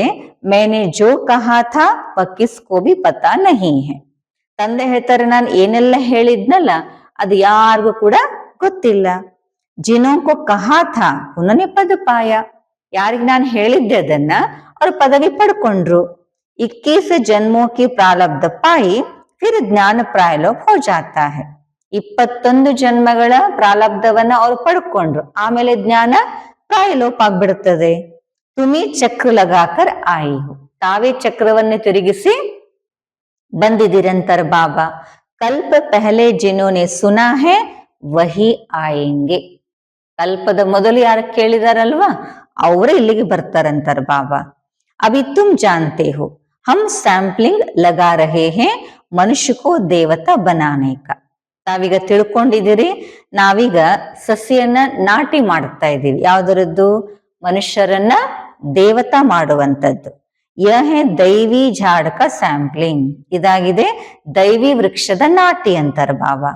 मैंने जो कहा था वह किसको भी पता नहीं है. ತಂದೆ ಹೇಳ್ತಾರೆ, ನಾನು ಏನೆಲ್ಲ ಹೇಳಿದ್ನಲ್ಲ ಅದು ಯಾರಿಗೂ ಕೂಡ ಗೊತ್ತಿಲ್ಲ. ಜಿನೋಂಕೋ ಕಹಾ ಥಾ ಉನ್ಹೋನೆ ಪದ ಪಾಯ, ಯಾರಿಗೆ ನಾನು ಹೇಳಿದ್ದೆ ಅದನ್ನ ಅವ್ರ ಪದವಿ ಪಡ್ಕೊಂಡ್ರು. 21 ಜನ್ಮೋ ಕಿ ಪ್ರಾರಬ್ಧ ಪಾಯಿ ಫಿರ್ ಜ್ಞಾನ ಪ್ರಾಯಲೋಪ್ ಹೋ ಜಾತಾ ಹೈ. 21 ಜನ್ಮಗಳ ಪ್ರಾರಬ್ಧವನ್ನ ಅವ್ರು ಪಡ್ಕೊಂಡ್ರು, ಆಮೇಲೆ ಜ್ಞಾನ ಪ್ರಾಯಲೋಪ ಆಗ್ಬಿಡುತ್ತದೆ. ತುಮಿ ಚಕ್ರ ಲಗಾಕರ್ ಆಯಿ ಹೋ, ತಾವೇ ಚಕ್ರವನ್ನು ತಿರುಗಿಸಿ ಬಂದಿದ್ದೀರಂತರ ಬಾಬಾ. ಕಲ್ಪ ಪಹಲೆ ಜಿನೋನೆ ಸುನಾ ಹೇ ವಹಿ ಆಯೆಂಗೆ. ಕಲ್ಪದ ಮೊದಲು ಯಾರು ಕೇಳಿದಾರಲ್ವಾ ಅವರೇ ಇಲ್ಲಿಗೆ ಬರ್ತಾರಂತಾರ ಬಾಬಾ. ಅಭಿ ತುಮ್ ಜಾನ್ತೆ ಹೋ ಹಮ್ ಸ್ಯಾಂಪ್ಲಿಂಗ್ ಲಗಾ ರಹೆ ಹೇ ಮನುಷ್ಯ ಕೋ ದೇವತಾ ಬನಾನೆ ಕಾ. ತಾವೀಗ ತಿಳ್ಕೊಂಡಿದ್ದೀರಿ, ನಾವೀಗ ಸಸಿಯನ್ನ ನಾಟಿ ಮಾಡ್ತಾ ಇದ್ದೀವಿ. ಯಾವ್ದರದ್ದು? ಮನುಷ್ಯರನ್ನ ದೇವತಾ ಮಾಡುವಂಥದ್ದು. ಯಹ ದೈವಿ ಝಾಡ್ ಕಾ ಸ್ಯಾಂಪ್ಲಿಂಗ್, ಇದಾಗಿದೆ ದೈವಿ ವೃಕ್ಷದ ನಾಟಿ ಅಂತಾರ ಬಾಬಾ.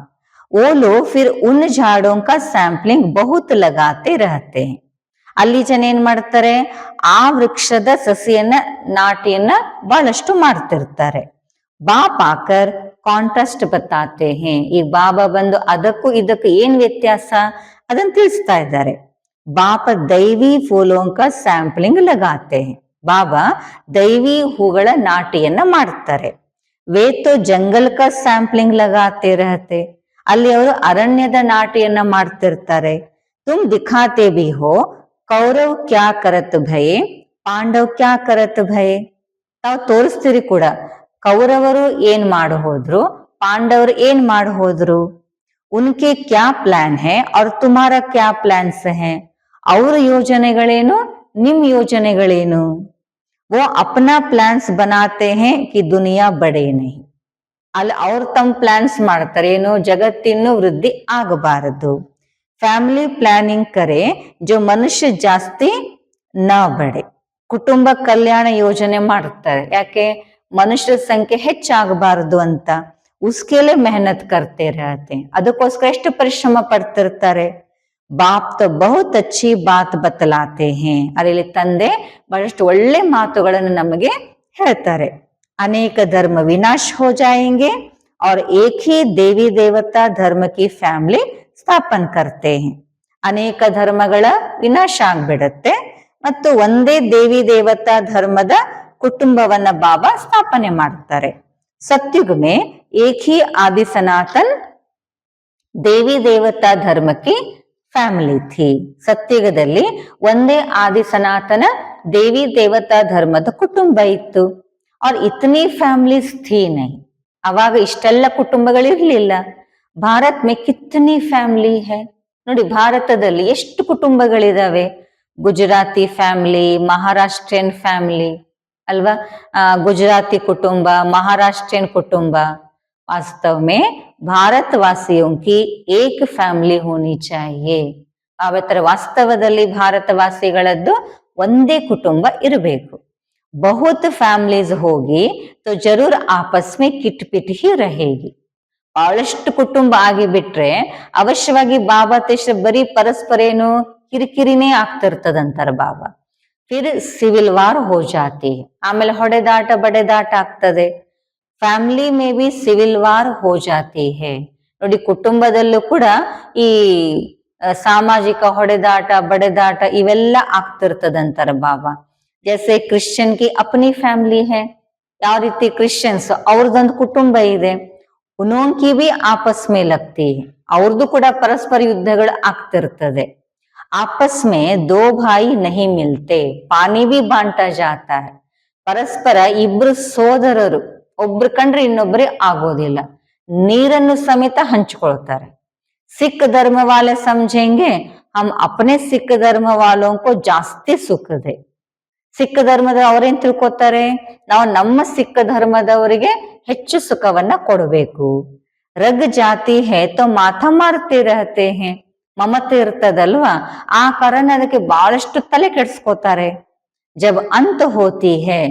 वो लोग फिर उन झाड़ों का सैंपलिंग बहुत लगाते रहते हैं. ಅಲ್ಲಿ ಜನ ಏನ್ ಮಾಡ್ತಾರೆ, ಆ ವೃಕ್ಷದ ಸಸಿಯನ್ನ ನಾಟಿಯನ್ನ ಬಹಳಷ್ಟು ಮಾಡ್ತಿರ್ತಾರೆ. ಬಾಪ್ ಆಕರ್ ಕಾಂಟ್ರಾಸ್ಟ್ ಬತಾತೆ ಹೇ. ಈ ಬಾಬಾ ಬಂದು ಅದಕ್ಕೂ ಇದಕ್ಕೂ ಏನ್ ವ್ಯತ್ಯಾಸ ಅದನ್ನ ತಿಳಿಸ್ತಾ ಇದ್ದಾರೆ. ಬಾಪ ದೈವಿ ಫೂಲೋಂಕ ಸ್ಯಾಂಪ್ಲಿಂಗ್ ಲಗಾತೆ ಹೇ. ಬಾಬಾ ದೈವಿ ಹೂಗಳ ನಾಟಿಯನ್ನ ಮಾಡ್ತಾರೆ. ವೇತೋ ಜಂಗಲ್ ಕ ಸ್ಯಾಂಪ್ಲಿಂಗ್ ಲಗಾತೆ ರಹತೆ. ಅಲ್ಲಿ ಅವರು ಅರಣ್ಯದ ನಾಟಿಯನ್ನ ಮಾಡ್ತಿರ್ತಾರೆ. ತುಮ್ ದಿಖಾತೆ ಬಿ ಹೋ ಕೌರವ್ ಕ್ಯಾ ಕರತ್ ಭಯೆ, ಪಾಂಡವ್ ಕ್ಯಾ ಕರತ್ ಭಯೆ. ತಾವು ತೋರಿಸ್ತೀರಿ ಕೂಡ, ಕೌರವರು ಏನ್ ಮಾಡಿ ಹೋದ್ರು, ಪಾಂಡವರು ಏನ್ ಮಾಡಿ ಹೋದ್ರು. ಉನ್ಕೆ ಕ್ಯಾ ಪ್ಲಾನ್ ಹೇ और तुम्हारा क्या प्लान्स है. ಅವ್ರ ಯೋಜನೆಗಳೇನು, ನಿಮ್ ಯೋಜನೆಗಳೇನು. वो अपना प्लान्स बनाते हैं कि दुनिया बढ़े नहीं. ಅಲ್ಲಿ ಅವ್ರು ತಮ್ಮ ಪ್ಲಾನ್ಸ್ ಮಾಡ್ತಾರೆ, ಏನು, ಜಗತ್ತಿನ್ನು ವೃದ್ಧಿ ಆಗಬಾರದು. ಫ್ಯಾಮಿಲಿ ಪ್ಲಾನಿಂಗ್ ಕರೆ ಜೋ ಮನುಷ್ಯ ಜಾಸ್ತಿ ನ ಬಡೆ. ಕುಟುಂಬ ಕಲ್ಯಾಣ ಯೋಜನೆ ಮಾಡುತ್ತಾರೆ. ಯಾಕೆ, ಮನುಷ್ಯರ ಸಂಖ್ಯೆ ಹೆಚ್ಚಾಗಬಾರದು ಅಂತ. ಉಸ್ಕೆಲೆ ಮೆಹನತ್ ಕರ್ತೆ ರಹತೆ. ಅದಕ್ಕೋಸ್ಕರ ಎಷ್ಟು ಪರಿಶ್ರಮ ಪಡ್ತಿರ್ತಾರೆ. ಬಾಪ್ ತೋ ಬಹುತ್ ಅಚ್ಚಿ ಬಾತ್ ಬತಲಾತೆ ಹೇ. ಅಲ್ಲಿ ತಂದೆ ಬಹಳಷ್ಟು ಒಳ್ಳೆ ಮಾತುಗಳನ್ನು ನಮಗೆ ಹೇಳ್ತಾರೆ. ಅನೇಕ ಧರ್ಮ ವಿನಾಶ ಹೋ ಜಾಯೆಂಗೆ और एक ही देवी देवता धर्म की ಫ್ಯಾಮಿಲಿ ಸ್ಥಾಪನ್ ಕರ್ತೆ ಹೇ. ಅನೇಕ ಧರ್ಮಗಳ ವಿನಾಶ ಆಗ್ಬಿಡತ್ತೆ ಮತ್ತು ಒಂದೇ ದೇವಿ ದೇವತಾ ಧರ್ಮದ ಕುಟುಂಬವನ್ನ ಬಾಬಾ ಸ್ಥಾಪನೆ ಮಾಡ್ತಾರೆ. ಸತ್ಯುಗ್ ಮೇ ಏಕ್ ಹಿ ಆದಿ ಸನಾತನ್ ದೇವಿ ದೇವತಾ ಧರ್ಮಕ್ಕೆ ಫ್ಯಾಮಿಲಿ ಥಿ. ಸತ್ಯುಗದಲ್ಲಿ ಒಂದೇ ಆದಿ ಸನಾತನ ದೇವಿ ದೇವತಾ ಧರ್ಮದ ಕುಟುಂಬ ಇತ್ತು. और इतनी ಫ್ಯಾಮಿಲೀಸ್ ಥಿ ನಹಿ. ಅವಾಗ ಇಷ್ಟೆಲ್ಲ ಕುಟುಂಬಗಳಿರ್ಲಿಲ್ಲ. ಭಾರತ್ ಮೇ ಕಿತನಿ ಫ್ಯಾಮಿಲಿ ಹೈ. ನೋಡಿ, ಭಾರತದಲ್ಲಿ ಎಷ್ಟು ಕುಟುಂಬಗಳಿದಾವೆ. ಗುಜರಾತಿ ಫ್ಯಾಮಿಲಿ, ಮಹಾರಾಷ್ಟ್ರೀಯನ್ ಫ್ಯಾಮಿಲಿ ಅಲ್ವಾ, ಗುಜರಾತಿ ಕುಟುಂಬ, ಮಹಾರಾಷ್ಟ್ರೀಯನ್ ಕುಟುಂಬ. वास्तव में भारतवासियों की एक ಫ್ಯಾಮಿಲಿ ಹೋನಿ ಚಾಹಿಯೆ. ಅವತ್ತರ ವಾಸ್ತವದಲ್ಲಿ ಭಾರತವಾಸಿಗಳದ್ದು ಒಂದೇ ಕುಟುಂಬ ಇರಬೇಕು. बहुत ಫ್ಯಾಮಿಲೀಸ್ ಹೋಗಿ तो जरूर आपस में किटपिट ही रहेगी. ಬಹಳಷ್ಟು ಕುಟುಂಬ ಆಗಿ ಬಿಟ್ರೆ ಅವಶ್ಯವಾಗಿ ಬಾಬಾ ತೇಶ ಬರೀ ಪರಸ್ಪರ ಏನು ಕಿರಿಕಿರಿನೇ ಆಗ್ತಿರ್ತದಂತಾರ ಬಾಬಾ. ಫಿರ್ ಸಿವಿಲ್ ವಾರ್ ಹೋ ಜಾತಿ. ಆಮೇಲೆ ಹೊಡೆದಾಟ ಬಡೆದಾಟ ಆಗ್ತದೆ. Family may be civil war ಹೋ ಜಾತಿ ಹೇ. ನೋಡಿ, ಕುಟುಂಬದಲ್ಲೂ ಕೂಡ ಈ ಸಾಮಾಜಿಕ ಹೊಡೆದಾಟ ಬಡೆದಾಟ ಇವೆಲ್ಲ ಆಗ್ತಿರ್ತದಂತಾರ ಬಾಬಾ. ಜೈಸೆ ಕ್ರಿಶ್ಚಿಯನ್ ಕಿ ಅಪ್ನಿ ಫ್ಯಾಮಿಲಿ ಹೇ. ಯಾವ ರೀತಿ ಕ್ರಿಶ್ಚಿಯನ್ಸ್ ಅವ್ರದೊಂದು ಕುಟುಂಬ ಇದೆ. ಉನೋಂಕಿ ಬಿ ಆಪಸ್ ಮೇ ಲಗ್ತಿ. ಅವ್ರದ್ದು ಕೂಡ ಪರಸ್ಪರ ಯುದ್ಧಗಳು ಆಗ್ತಿರ್ತದೆ. ಆಪಸ್ ಮೇ ದೋ ಭಾಯಿ ನಹಿ ಮಿಲ್ತೆ, ಪಾನಿ ಬಿ ಬಾಂಟಾ ಜಾತಾ ಹೈ. ಪರಸ್ಪರ ಇಬ್ರು ಸೋದರರು ಒಬ್ರು ಕಂಡ್ರೆ ಇನ್ನೊಬ್ಬರೇ ಆಗೋದಿಲ್ಲ, ನೀರನ್ನು ಸಮೇತ ಹಂಚಿಕೊಳ್ತಾರೆ. ಸಿಖ್ ಧರ್ಮ ವಾಲೆ ಸಮझेंगे हम अपने सिख धर्म वालों को ಜಾಸ್ತಿ ಸುಖದೆ. ಸಿಖ್ ಧರ್ಮದ ಅವ್ರೇನ್ ತಿಳ್ಕೊತಾರೆ, ನಾವು ನಮ್ಮ ಸಿಖ್ ಧರ್ಮದವರಿಗೆ ಹೆಚ್ಚು ಸುಖವನ್ನ ಕೊಡಬೇಕು. ರಗ್ ಜಾತಿ ಹೇ ತೋ ಮಾಥಾ ಮಾರ್ತಿ ರಹತೆ ಹೇ. ಮಮತೆ ಇರ್ತದಲ್ವಾ, ಆ ಕಾರಣ ಅದಕ್ಕೆ ಬಹಳಷ್ಟು ತಲೆ ಕೆಡ್ಸ್ಕೋತಾರೆ. ಜಬ್ ಅಂತ ಹೋತಿ ಹೇ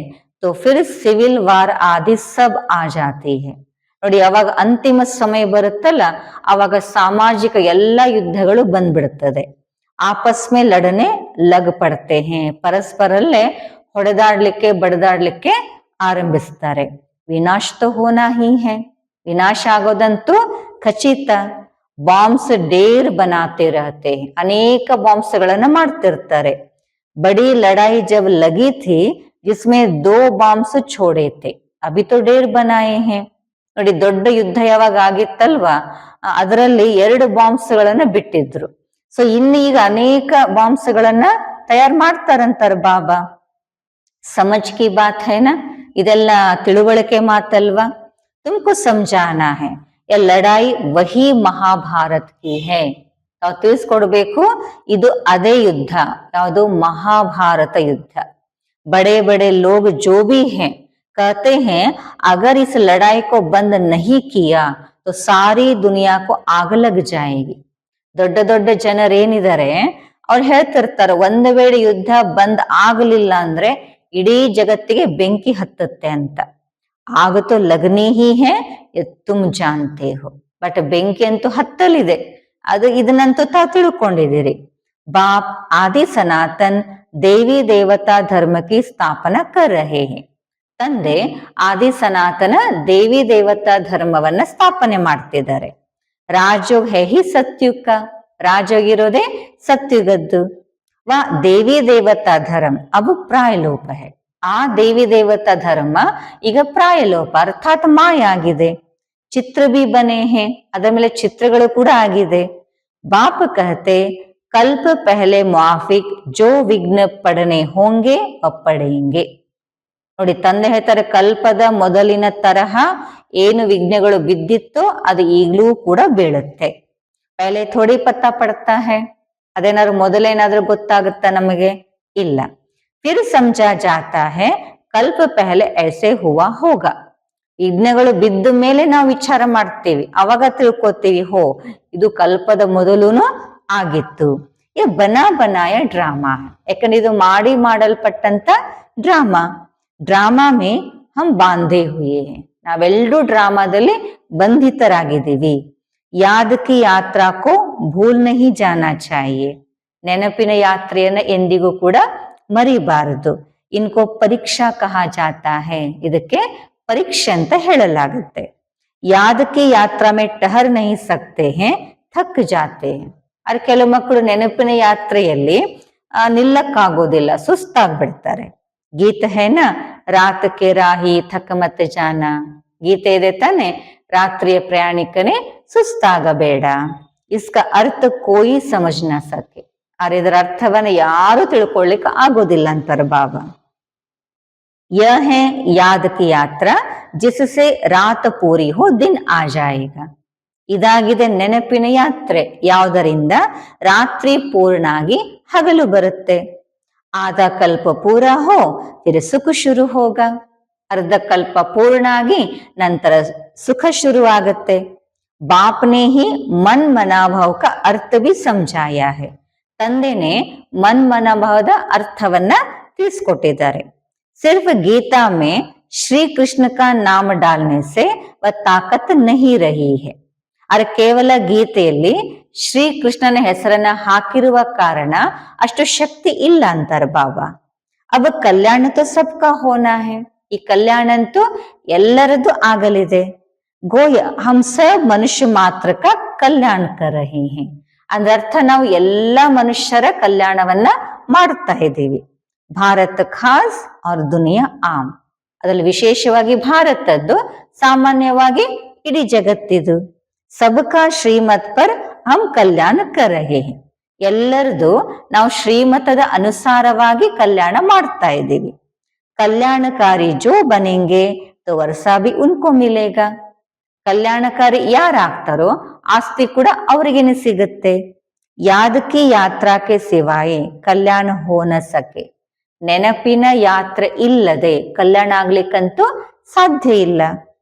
ತೋ ಫಿರ್ ಸಿವಿಲ್ ವಾರ್ ಆದಿ ಸಬ್ ಆ ಜಾತಿ ಹೇ. ನೋಡಿ, ಅವಾಗ ಅಂತಿಮ ಸಮಯ ಬರುತ್ತಲ್ಲ, ಅವಾಗ ಸಾಮಾಜಿಕ ಎಲ್ಲಾ ಯುದ್ಧಗಳು ಬಂದ್ಬಿಡುತ್ತದೆ. ಆಪಸ್ ಮೇ ಲಡನೆ ಲಗ್ ಪಡ್ತೆ ಹೇ. ಪರಸ್ಪರಲ್ಲೇ ಹೊಡೆದಾಡ್ಲಿಕ್ಕೆ ಬಡದಾಡ್ಲಿಕ್ಕೆ ಆರಂಭಿಸ್ತಾರೆ. ವಿನಾಶ ತೋ ಹೋನಾ ಹಿ ಹೇ. ವಿನಾಶ ಆಗೋದಂತೂ ಖಚಿತ. ಬಾಂಬ್ಸ್ ಡೇರ್ ಬನಾತೆ ರಹತೆ. ಅನೇಕ ಬಾಂಬ್ಸ್ ಗಳನ್ನ ಮಾಡ್ತಿರ್ತಾರೆ. ಬಡಿ ಲಡಾಯಿ ಜಬ್ ಲಗಿ ಥಿ ಜಿಸ್ಮೆ ದೋ ಬಾಂಬ್ಸ್ ಛೋಡೆ ಥೆ, ಅಭಿ ತೋ ಡೇರ್ ಬನಾಯೆ ಹೇ. ನೋಡಿ, ದೊಡ್ಡ ಯುದ್ಧ ಯಾವಾಗ ಆಗಿತ್ತಲ್ವಾ, ಅದರಲ್ಲಿ 2 ಬಾಂಬ್ಸ್ ಗಳನ್ನ ಬಿಟ್ಟಿದ್ರು. ಸೊ ಇನ್ನೀಗ ಅನೇಕ ಬಾಂಬ್ಸ್ ಗಳನ್ನ ತಯಾರು ಮಾಡ್ತಾರಂತಾರ ಬಾಬಾ. ಸಮಜ್ ಕಿ ಬಾತ್ ಹೈನಾ, ಇದೆಲ್ಲ ತಿಳುವಳಿಕೆ ಮಾತಲ್ವಾ. ತುಮಕು ಸಮಜಾನಾ ಹೈ ಯ ಲಡಾಯಿ ವಹಿ ಮಹಾಭಾರತ್ ಕಿ ಹೈ. ನಾವು ತಿಳಿಸ್ಕೊಡ್ಬೇಕು, ಇದು ಅದೇ ಯುದ್ಧ. ಯಾವುದು, ಮಹಾಭಾರತ ಯುದ್ಧ. ಬಡೆ ಬಡೆ ಲೋಗ್ ಜೋ ಭಿ ಹೈ कहते हैं अगर इस लड़ाई को बंद नहीं किया तो सारी दुनिया को आग लग जाएगी. ದೊಡ್ಡ ದೊಡ್ಡ ಜನರೇನಿದ್ದಾರೆ ಅವ್ರು ಹೇಳ್ತಿರ್ತಾರೆ, ಒಂದು ವೇಳೆ ಯುದ್ಧ ಬಂದ್ ಆಗ್ಲಿಲ್ಲ ಅಂದ್ರೆ ಇಡೀ ಜಗತ್ತಿಗೆ ಬೆಂಕಿ ಹತ್ತತ್ತೆ ಅಂತ. ಆಗ ತೋ ಲಗ್ನಿ ಹಿ ಹೇ ತುಮ್ ಜಾನ್ತೆ ಹೋ. ಬಟ್ ಬೆಂಕಿ ಅಂತೂ ಹತ್ತಲಿದೆ, ಅದು ಇದನ್ನಂತೂ ತಾವು ತಿಳ್ಕೊಂಡಿದ್ದೀರಿ. ಬಾಪ್ ಆದಿ ಸನಾತನ್ ದೇವಿ ದೇವತಾ ಧರ್ಮ ಕಿ ಸ್ಥಾಪನಾ ಕರ್ ರಹೆ ಹೈ. ತಂದೆ ಆದಿ ಸನಾತನ ದೇವಿ ದೇವತಾ ಧರ್ಮವನ್ನ ಸ್ಥಾಪನೆ ಮಾಡ್ತಿದ್ದಾರೆ. ರಾಜಯೋಗ ಹೇ ಹಿ ಸತ್ಯುಗ, ರಾಜಯೋಗ ಇರೋದೇ ಸತ್ಯುಗದ್ದು. ವಾ ದೇವಿ ದೇವತಾ ಧರ್ಮ ಅವು ಪ್ರಾಯಲೋಪ ಹೇ. ಆ ದೇವಿ ದೇವತಾ ಧರ್ಮ ಈಗ ಪ್ರಾಯಲೋಪ ಅರ್ಥಾತ್ ಮಾಯ ಆಗಿದೆ. ಚಿತ್ರ ಬಿ ಬನೆ ಹೇ, ಅದರ ಮೇಲೆ ಚಿತ್ರಗಳು ಕೂಡ ಆಗಿದೆ. ಬಾಪ್ ಕಹತೆ ಕಲ್ಪ ಪಹಲೆ ಮುಆಫಿಕ್ ಜೋ ವಿಘ್ನ ಪಡನೆ ಹೋಂಗೆ ಪಡೆಯಂಗೆ. ನೋಡಿ, ತಂದೆ ಹೇಳ್ತಾರೆ ಕಲ್ಪದ ಮೊದಲಿನ ತರಹ ಏನು ವಿಘ್ನಗಳು ಬಿದ್ದಿತ್ತೋ ಅದು ಈಗಲೂ ಕೂಡ ಬೀಳುತ್ತೆ. ಪಹಲೆ ಥೋಡಿ ಪತ್ತಾ ಪಡ್ತಾ ಹೇ, ಅದೇನಾದ್ರು ಮೊದಲೇನಾದ್ರೂ ಗೊತ್ತಾಗುತ್ತಾ ನಮಗೆ? ಇಲ್ಲ. ಫಿರ್ ಸಮಜಾ ಜಾತಾ ಹೇ ಕಲ್ಪ ಪಹಲೆ ಐಸೆ ಹುವಾ ಹೋಗ. ವಿಘ್ನಗಳು ಬಿದ್ದ ಮೇಲೆ ನಾವು ವಿಚಾರ ಮಾಡ್ತೀವಿ, ಅವಾಗ ತಿಳ್ಕೊತೀವಿ, ಹೋ ಇದು ಕಲ್ಪದ ಮೊದಲೂನು ಆಗಿತ್ತು. ಈ ಬನಾ ಬನಾಯ ಡ್ರಾಮಾ, ಯಾಕಂದ್ರೆ ಇದು ಮಾಡಲ್ಪಟ್ಟಂತ ಡ್ರಾಮಾ. ಡ್ರಾಮಾ ಮೇ ಹಮ್ ಬಾಂಧೆ ಹುಯೇ, ನಾವೆಲ್ಲರೂ ಡ್ರಾಮಾದಲ್ಲಿ ಬಂಧಿತರಾಗಿದ್ದೀವಿ. ಯಾದ್ ಕಿ ಯಾತ್ರಾ ಕೋ ಭೂಲ್ ನಹಿ ಜಾನಾ ಚಾಹಿಯೇ, ನೆನಪಿನ ಯಾತ್ರೆಯನ್ನ ಎಂದಿಗೂ ಕೂಡ ಮರಿಬಾರದು. ಇನ್ಕೋ ಪರೀಕ್ಷಾ ಕಹಾ ಜಾತಾ ಹೇ, ಇದಕ್ಕೆ ಪರೀಕ್ಷೆ ಅಂತ ಹೇಳಲಾಗುತ್ತೆ. ಯಾದ್ ಕಿ ಯಾತ್ರಾ ಮೇ ಟಹರ್ ನಹಿ ಸಕ್ತೆ ಹೇ, ಥಕ್ ಜಾತೆ ಹೇ. ಆದ್ರೆ ಕೆಲವು ಮಕ್ಕಳು ನೆನಪಿನ ಯಾತ್ರೆಯಲ್ಲಿ ನಿಲ್ಲಕ್ಕಾಗೋದಿಲ್ಲ, ಸುಸ್ತಾಗ್ಬಿಡ್ತಾರೆ. ಗೀತೆ ಹೇನ ರಾತ್ ಕೆ ರಾಹಿ ಥಕ್ ಮತ್ ಜಾನ, ಗೀತೆ ಇದೆ ತಾನೆ, ರಾತ್ರಿಯ ಪ್ರಯಾಣಿಕನೇ ಸುಸ್ತಾಗಬೇಡ. ಇಸ್ಕ ಅರ್ಥ ಕೋಯಿ ಸಮಜ್ ನ ಸಕೆ, ಆದ್ರೆ ಇದರ ಅರ್ಥವನ್ನ ಯಾರು ತಿಳ್ಕೊಳ್ಳಿಕ್ಕೆ ಆಗೋದಿಲ್ಲ ಅಂತಾರೆ ಬಾಬಾ. ಯಹ ಹೇ ಯಾದ್ ಕಿ ಯಾತ್ರಾ ಜಿಸ್ಸೆ ರಾತ್ ಪೂರಿ ಹೋ ದಿನ್ ಆ ಜಾಯೇಗಾ. ಇದಾಗಿದೆ ನೆನಪಿನ ಯಾತ್ರೆ, ಯಾವುದರಿಂದ ರಾತ್ರಿ ಪೂರ್ಣ ಆಗಿ ಹಗಲು ಬರುತ್ತೆ. ಆಧ ಕಲ್ಪ ಪೂರ ಹೋ ಫಿರ್ ಸುಖ ಶುರು ಹೋಗ, ಅರ್ಧ ಕಲ್ಪ ಪೂರ್ಣ ಆಗಿ ನಂತರ ಸುಖ ಶುರುವಾಗುತ್ತೆ. ಬಾಪ್ನೆ ಹಿ ಮನ್ ಮನಾಭಾವ ಕ ಅರ್ಥ ಬಿ ಸಮಜಾಯಾ ಹೇ, ತಂದೆನೆ ಮನ್ ಮನಾಭಾವದ ಅರ್ಥವನ್ನ ತಿಳಿಸ್ಕೊಟ್ಟಿದ್ದಾರೆ. ಸಿರ್ಫ್ ಗೀತಾ ಮೇ ಶ್ರೀ ಕೃಷ್ಣ ಕಾ ನಾಮ ಡಾಲ್ನೆ ಸೆ ವ ತಾಕತ್ ನಹಿ ರಹಿ ಹೇ. ಅರೆ ಕೇವಲ ಗೀತೆಯಲ್ಲಿ ಶ್ರೀ ಕೃಷ್ಣನ ಹೆಸರನ್ನ ಹಾಕಿರುವ ಕಾರಣ ಅಷ್ಟು ಶಕ್ತಿ ಇಲ್ಲ ಅಂತಾರೆ ಬಾಬಾ. ಅವ ಕಲ್ಯಾಣ ತೋ ಸಬ್ಕಾ ಹೋನಾ ಹೇ, ಈ ಕಲ್ಯಾಣ ಅಂತೂ ಎಲ್ಲರದ್ದು ಆಗಲಿದೆ. ಗೋಯ ಹಮ್ ಸಬ್ ಮನುಷ್ಯ ಮಾತ್ರ ಕಾ ಕಲ್ಯಾಣ ಕರ್ ರಹೇ ಹೇ, ಅಂದ್ರ ಅರ್ಥ ನಾವು ಎಲ್ಲ ಮನುಷ್ಯರ ಕಲ್ಯಾಣವನ್ನ ಮಾಡುತ್ತಾ ಇದ್ದೀವಿ. ಭಾರತ ಖಾಸ್ और ದುನಿಯಾ ಆಮ್, ಅದರಲ್ಲಿ ವಿಶೇಷವಾಗಿ ಭಾರತದ್ದು, ಸಾಮಾನ್ಯವಾಗಿ ಇಡೀ ಜಗತ್ತಿದು. ಸಬ್ಕಾ ಶ್ರೀಮತ್ ಪರ್ ಹಮ್ ಕಲ್ಯಾಣ ಕರ್ ರಹೇ ಹೇ, ಎಲ್ಲರದು ನಾವು ಶ್ರೀಮತದ ಅನುಸಾರವಾಗಿ ಕಲ್ಯಾಣ ಮಾಡ್ತಾ ಇದ್ದೀವಿ. ಕಲ್ಯಾಣಕಾರಿ ಜೋ ಬನೆಂಗೆ ತೋ ವರ್ಸಾ ಬಿ ಉನ್ಕೋ ಮಿಲೇಗಾ. ಕಲ್ಯಾಣಕಾರಿ ಯಾರಾಗ್ತಾರೋ ಆಸ್ತಿ ಕೂಡ ಅವರಿಗೇನೆ ಸಿಗುತ್ತೆ. ಯಾದ್ ಕಿ ಯಾತ್ರಾ ಕೆ ಸಿವಾಯೆ ಕಲ್ಯಾಣ ಹೋ ನ ಸಕೆ, ನೆನಪಿನ ಯಾತ್ರೆ ಇಲ್ಲದೆ ಕಲ್ಯಾಣ ಆಗ್ಲಿಕ್ಕಂತೂ ಸಾಧ್ಯ ಇಲ್ಲ.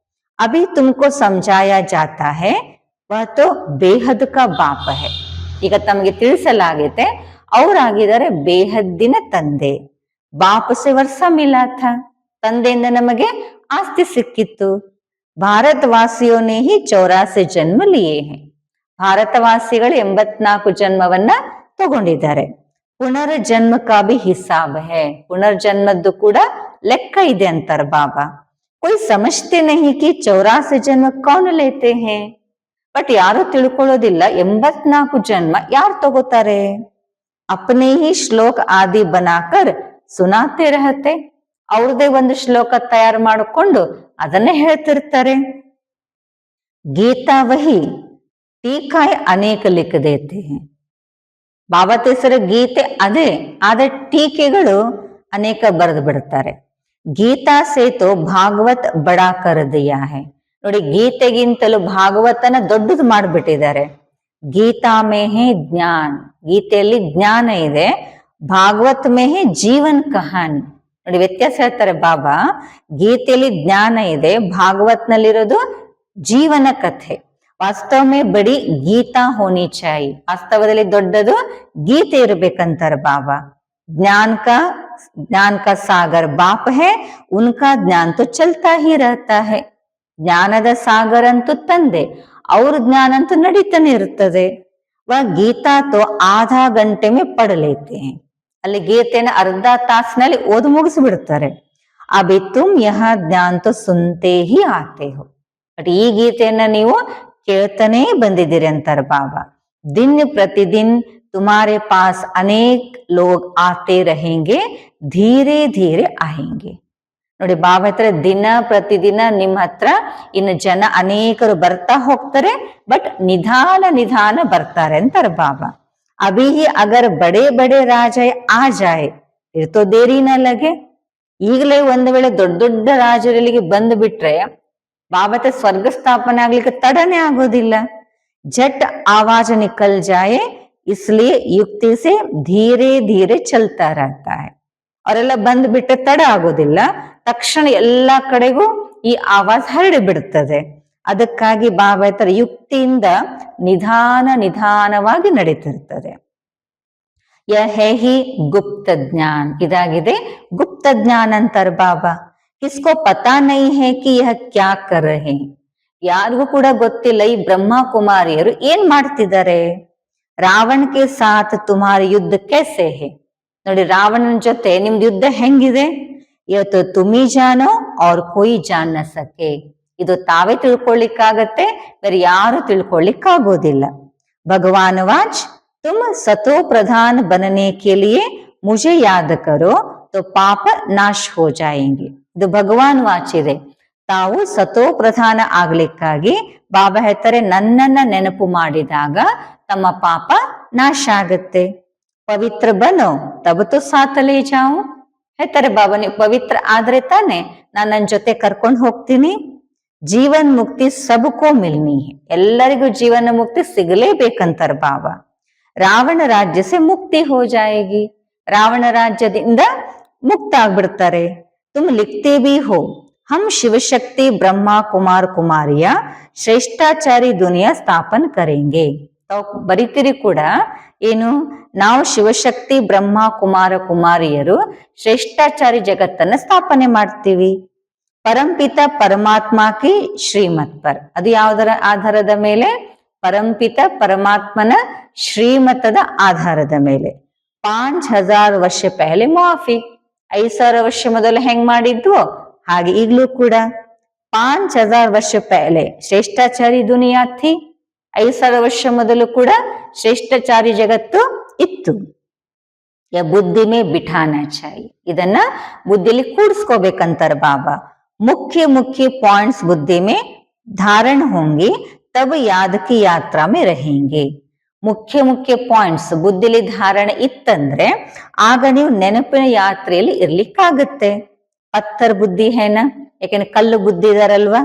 ಅಭಿ ತುಮಕೋ ಸಮಜಾಯಾ ಜಾತಾ ಹೇ ವಹ ತೋ ಬೇಹದ್ ಕಾ ಬಾಪ ಹೇ, ಈಗ ತಮಗೆ ತಿಳಿಸಲಾಗಿದೆ ಅವರಾಗಿದ್ದಾರೆ ಬೇಹದ್ದಿನ ತಂದೆ. ಬಾಪ ಸೆ ವರ್ಷ ಮಿಲಾ ಥಾ, ತಂದೆಯಿಂದ ನಮಗೆ ಆಸ್ತಿ ಸಿಕ್ಕಿತ್ತು. ಭಾರತವಾಸಿಯೋನೇ ಹಿ 84 ಜನ್ಮ ಲಿಯೇ ಹೇ, ಭಾರತವಾಸಿಗಳು 84 ಜನ್ಮವನ್ನ ತಗೊಂಡಿದ್ದಾರೆ. ಪುನರ್ಜನ್ಮ ಕಾ ಭಿ ಹಿಸಾಬ್ ಹೇ, ಪುನರ್ಜನ್ಮದ್ದು ಕೂಡ ಲೆಕ್ಕ ಇದೆ ಅಂತಾರೆ ಬಾಬಾ. कोई समझते नहीं कि 84 जन्म कौन लेते हैं, ಬಟ್ ಯಾರು ತಿಳ್ಕೊಳ್ಳೋದಿಲ್ಲ 84 ಜನ್ಮ ಯಾರು ತಗೋತಾರೆ. ಅಪ್ನೇ ಹಿ ಶ್ಲೋಕ ಆದಿ ಬನಾಕರ್ ಸುನಾತೆ ರಹತೆ, ಅವ್ರದೇ ಒಂದು ಶ್ಲೋಕ ತಯಾರು ಮಾಡಿಕೊಂಡು ಅದನ್ನೇ ಹೇಳ್ತಿರ್ತಾರೆ. ಗೀತಾ ವಹಿ ಟೀಕಾಯ್ ಅನೇಕ ಲಿಖ ದೇತೆ ಹೇ, ಬಾಬಾ ತೆಸರ ಗೀತೆ ಅದೇ, ಆದ್ರೆ ಟೀಕೆಗಳು ಅನೇಕ ಬರೆದು ಬಿಡ್ತಾರೆ. ಗೀತಾ ಸೇತೋ ಭಾಗವತ್ ಬಡಾ ಕರ್ ದಿಯಾ ಹೇ, ನೋಡಿ ಗೀತೆಗಿಂತಲೂ ಭಾಗವತನ ದೊಡ್ಡದು ಮಾಡಿಬಿಟ್ಟಿದ್ದಾರೆ. ಗೀತಾ ಮೇ ಹೇ ಜ್ಞಾನ, ಗೀತೆಯಲ್ಲಿ ಜ್ಞಾನ ಇದೆ. ಭಾಗವತ್ ಮೇ ಹೇ ಜೀವನ್ ಕಹಾನಿ, ನೋಡಿ ವ್ಯತ್ಯಾಸ ಹೇಳ್ತಾರೆ ಬಾಬಾ. ಗೀತೆಯಲ್ಲಿ ಜ್ಞಾನ ಇದೆ, ಭಾಗವತ್ನಲ್ಲಿರೋದು ಜೀವನ ಕಥೆ. ವಾಸ್ತವ ಮೇ ಬಡಿ ಗೀತಾ ಹೋನಿ ಚಾಯಿ, ವಾಸ್ತವದಲ್ಲಿ ದೊಡ್ಡದು ಗೀತೆ ಇರ್ಬೇಕಂತಾರೆ ಬಾಬಾ. ज्ञान का सागर बाप है, उनका ज्ञान तो चलता ही रहता है. ಜ್ಞಾನದ ಸಾಗರ ಅಂತೂ ತಂದೆ, ಅವ್ರ ಜ್ಞಾನ ಅಂತೂ ನಡೀತಾನೆ ಇರ್ತದೆ. ಗೀತಾ ತೋ ಆಧಾ ಗಂಟೆ ಮೇ ಪढ़ लेते हैं, ಅಲ್ಲಿ ಗೀತೆನ ಅರ್ಧ ತಾಸಿನಲ್ಲಿ ಓದು ಮುಗಿಸ್ಬಿಡ್ತಾರೆ. ಅಭಿ ತುಮ್ ಯಹ ಜ್ಞಾನ ತೋ ಸುನ್ತೆ ಹಿ ಆತೆ ಹೋ, ಬಟ್ ಈ ಗೀತೆಯನ್ನ ನೀವು ಕೇಳ್ತಾನೆ ಬಂದಿದ್ದೀರಿ ಅಂತಾರೆ ಬಾಬಾ. ದಿನ ಪ್ರತಿದಿನ್ ತುಮಾರೆ ಪಾಸ್ ಅನೇಕ್ ಲೋಗ್ ಆತೆ रहेंगे, ಧೀರೆ ಧೀರೆ ಆಯेंगे. ನೋಡಿ ಬಾಬಾ ಹತ್ರ ದಿನ ಪ್ರತಿದಿನ ನಿಮ್ಮ ಹತ್ರ ಇನ್ನು ಜನ ಅನೇಕರು ಬರ್ತಾ ಹೋಗ್ತಾರೆ, ಬಟ್ ನಿಧಾನ ನಿಧಾನ ಬರ್ತಾರೆ ಅಂತಾರೆ ಬಾಬಾ. ಅಭಿ ಹಿ ಅಗರ್ ಬಡೆ ಬಡೆ ರಾಜ ಆ ಜಾಯ್ ಫಿರ್ ತೋ ದೇರಿ ನ ಲಗೆ, ಈಗಲೇ ಒಂದು ವೇಳೆ ದೊಡ್ಡ ದೊಡ್ಡ ರಾಜರಲ್ಲಿಗೆ ಬಂದು ಬಿಟ್ರೆ ಬಾಬಾ ಹತ್ರ ಸ್ವರ್ಗ ಸ್ಥಾಪನೆ ಆಗ್ಲಿಕ್ಕೆ ತಡನೇ ಆಗೋದಿಲ್ಲ. ಜಟ್ ಆವಾಜ ನಿಕಲ್ ಜಾಯೆ ಇಸ್ಲಿಯೇ ಯುಕ್ತಿ ಸೆ ಧೀರೆ ಧೀರೆ ಚಲ್ತಾ रहता है. ಅವರೆಲ್ಲ ಬಂದು ಬಿಟ್ಟರೆ ತಡ ಆಗೋದಿಲ್ಲ, ತಕ್ಷಣ ಎಲ್ಲಾ ಕಡೆಗೂ ಈ ಆವಾಜ್ ಹರಡಿ ಬಿಡ್ತದೆ. ಅದಕ್ಕಾಗಿ ಬಾಬಾ ಹತ್ರ ಯುಕ್ತಿಯಿಂದ ನಿಧಾನ ನಿಧಾನವಾಗಿ ನಡೀತಿರ್ತದೆ. ಯಹೇ ಹಿ ಗುಪ್ತ ಜ್ಞಾನ್, ಇದಾಗಿದೆ ಗುಪ್ತ ಜ್ಞಾನ ಅಂತಾರೆ ಬಾಬಾ. ಕಿಸ್ಕೋ ಪತಾ ನಹೀ ಹೈ ಕಿ ಯಹ ಕ್ಯಾ ಕರ್ ರಹೆ, ಯಾರಿಗೂ ಕೂಡ ಗೊತ್ತಿಲ್ಲ ಈ ಬ್ರಹ್ಮ ಕುಮಾರಿಯರು ಏನ್ ಮಾಡ್ತಿದ್ದಾರೆ. ರಾವಣ್ ಕೆ ಸಾಥ್ ತುಮಾರ ಯುದ್ಧ ಕೈಸೆ ಹೇ, ನೋಡಿ ರಾವಣನ ಜೊತೆ ನಿಮ್ದು ಯುದ್ಧ ಹೆಂಗಿದೆ. ಇವತ್ತು ತುಮಿ ಜಾನೋ ಅವ್ರ ಕೊಯ್ ಜಾನ್ ನ ಸಕೆ, ಇದು ತಾವೇ ತಿಳ್ಕೊಳ್ಳಿಕ್ಕಾಗತ್ತೆ, ಬೇರೆ ಯಾರು ತಿಳ್ಕೊಳ್ಳಿಕ್ಕಾಗೋದಿಲ್ಲ. ಭಗವಾನ್ ವಾಚ್ ತುಮ್ ಸತೋ ಪ್ರಧಾನ್ ಬನನೆ ಕೆ ಲಿಯೆ ಮುझे ಯಾದ್ ಕರೋ ತೋ ಪಾಪ ನಾಶ್ ಹೋ ಜಾಯೆಂಗೆ. ಇದು ಭಗವಾನ್ ವಾಚ್ ಇದೆ. ತಾವು ಸತೋ ಪ್ರಧಾನ ಆಗ್ಲಿಕ್ಕಾಗಿ ಬಾಬಾ ಹೇಳ್ತಾರೆ ನನ್ನನ್ನ ನೆನಪು ಮಾಡಿದಾಗ ತಮ್ಮ ಪಾಪ ನಾಶ ಆಗತ್ತೆ. ಪವಿತ್ರ ಬನೋ ತಬ ತೋ ಸಾತಲೇ ಜಾವು, ಹೇಳ್ತಾರೆ ಬಾಬಾ ನೀವು ಪವಿತ್ರ ಆದ್ರೆ ತಾನೆ ನಾನು ನನ್ನ ಜೊತೆ ಕರ್ಕೊಂಡು ಹೋಗ್ತೀನಿ. ಜೀವನ್ ಮುಕ್ತಿ ಸಬ್ಕೋ ಮಿಲ್ನಿ ಹೈ, ಎಲ್ಲರಿಗೂ ಜೀವನ ಮುಕ್ತಿ ಸಿಗಲೇಬೇಕಂತಾರೆ ಬಾಬಾ. ರಾವಣ ರಾಜ್ಯ ಸೆ ಮುಕ್ತಿ ಹೋ ಜಾಯೇಗಿ, ರಾವಣ ರಾಜ್ಯದಿಂದ ಮುಕ್ತ ಆಗ್ಬಿಡ್ತಾರೆ. ತುಮ್ ಲಿಖತೆ ಭಿ ಹೋ ಹಮ್ ಶಿವಶಕ್ತಿ ಬ್ರಹ್ಮ ಕುಮಾರ್ ಕುಮಾರಿಯ ಶ್ರೇಷ್ಠಾಚಾರಿ ದುನಿಯಾ ಸ್ಥಾಪನ್ ಕರೆಂಗೆ. ತಾವು ಬರಿತೀರಿ ಕೂಡ ಏನು, ನಾವು ಶಿವಶಕ್ತಿ ಬ್ರಹ್ಮ ಕುಮಾರ ಕುಮಾರಿಯರು ಶ್ರೇಷ್ಠಾಚಾರಿ ಜಗತ್ತನ್ನ ಸ್ಥಾಪನೆ ಮಾಡ್ತೀವಿ. ಪರಂಪಿತ ಪರಮಾತ್ಮ ಕಿ ಶ್ರೀಮತ್ ಪರ್, ಅದು ಯಾವುದರ ಆಧಾರದ ಮೇಲೆ, ಪರಂಪಿತ ಪರಮಾತ್ಮನ ಶ್ರೀಮತದ ಆಧಾರದ ಮೇಲೆ. 5000 ವರ್ಷ ಪಹಲೆ ಮಾಫಿ, 5000 ವರ್ಷ ಮೊದಲು ಹೆಂಗ್ ಮಾಡಿದ್ವು ಹಾಗೆ ಈಗ್ಲೂ ಕೂಡ. 5000 ವರ್ಷ ಪಹಲೆ ಶ್ರೇಷ್ಠಾಚಾರಿ ದುನಿಯಾ ಥಿ, 5000 ವರ್ಷ ಮೊದಲು ಕೂಡ ಶ್ರೇಷ್ಠಾಚಾರಿ ಜಗತ್ತು ಇತ್ತು. ಯ ಬುದ್ಧಿ ಮೇ ಬಿಠಾನಾ ಚಾಹಿ, ಇದನ್ನ ಬುದ್ಧಿಲಿ ಕೂಡಿಸ್ಕೋಬೇಕಂತಾರೆ ಬಾಬಾ. ಮುಖ್ಯ ಮುಖ್ಯ ಪಾಯಿಂಟ್ಸ್ ಬುದ್ಧಿ ಮೇ ಧಾರಣ ಹೋಂಗಿ ತಬ ಯಾದ್ ಕಿ ಯಾತ್ರಾ ಮೇ रहेंगे. ಮುಖ್ಯ ಮುಖ್ಯ ಪಾಯಿಂಟ್ಸ್ ಬುದ್ಧಿಲಿ ಧಾರಣೆ ಇತ್ತಂದ್ರೆ ಆಗ ನೀವು ನೆನಪಿನ ಯಾತ್ರೆಯಲ್ಲಿ ಇರ್ಲಿಕ್ಕಾಗತ್ತೆ. ಪತ್ಥರ್ ಬುದ್ಧಿ ಹೇನ, ಯಾಕೆಂದ್ರೆ ಕಲ್ಲು ಬುದ್ಧಿ ಇದಾರಲ್ವಾ.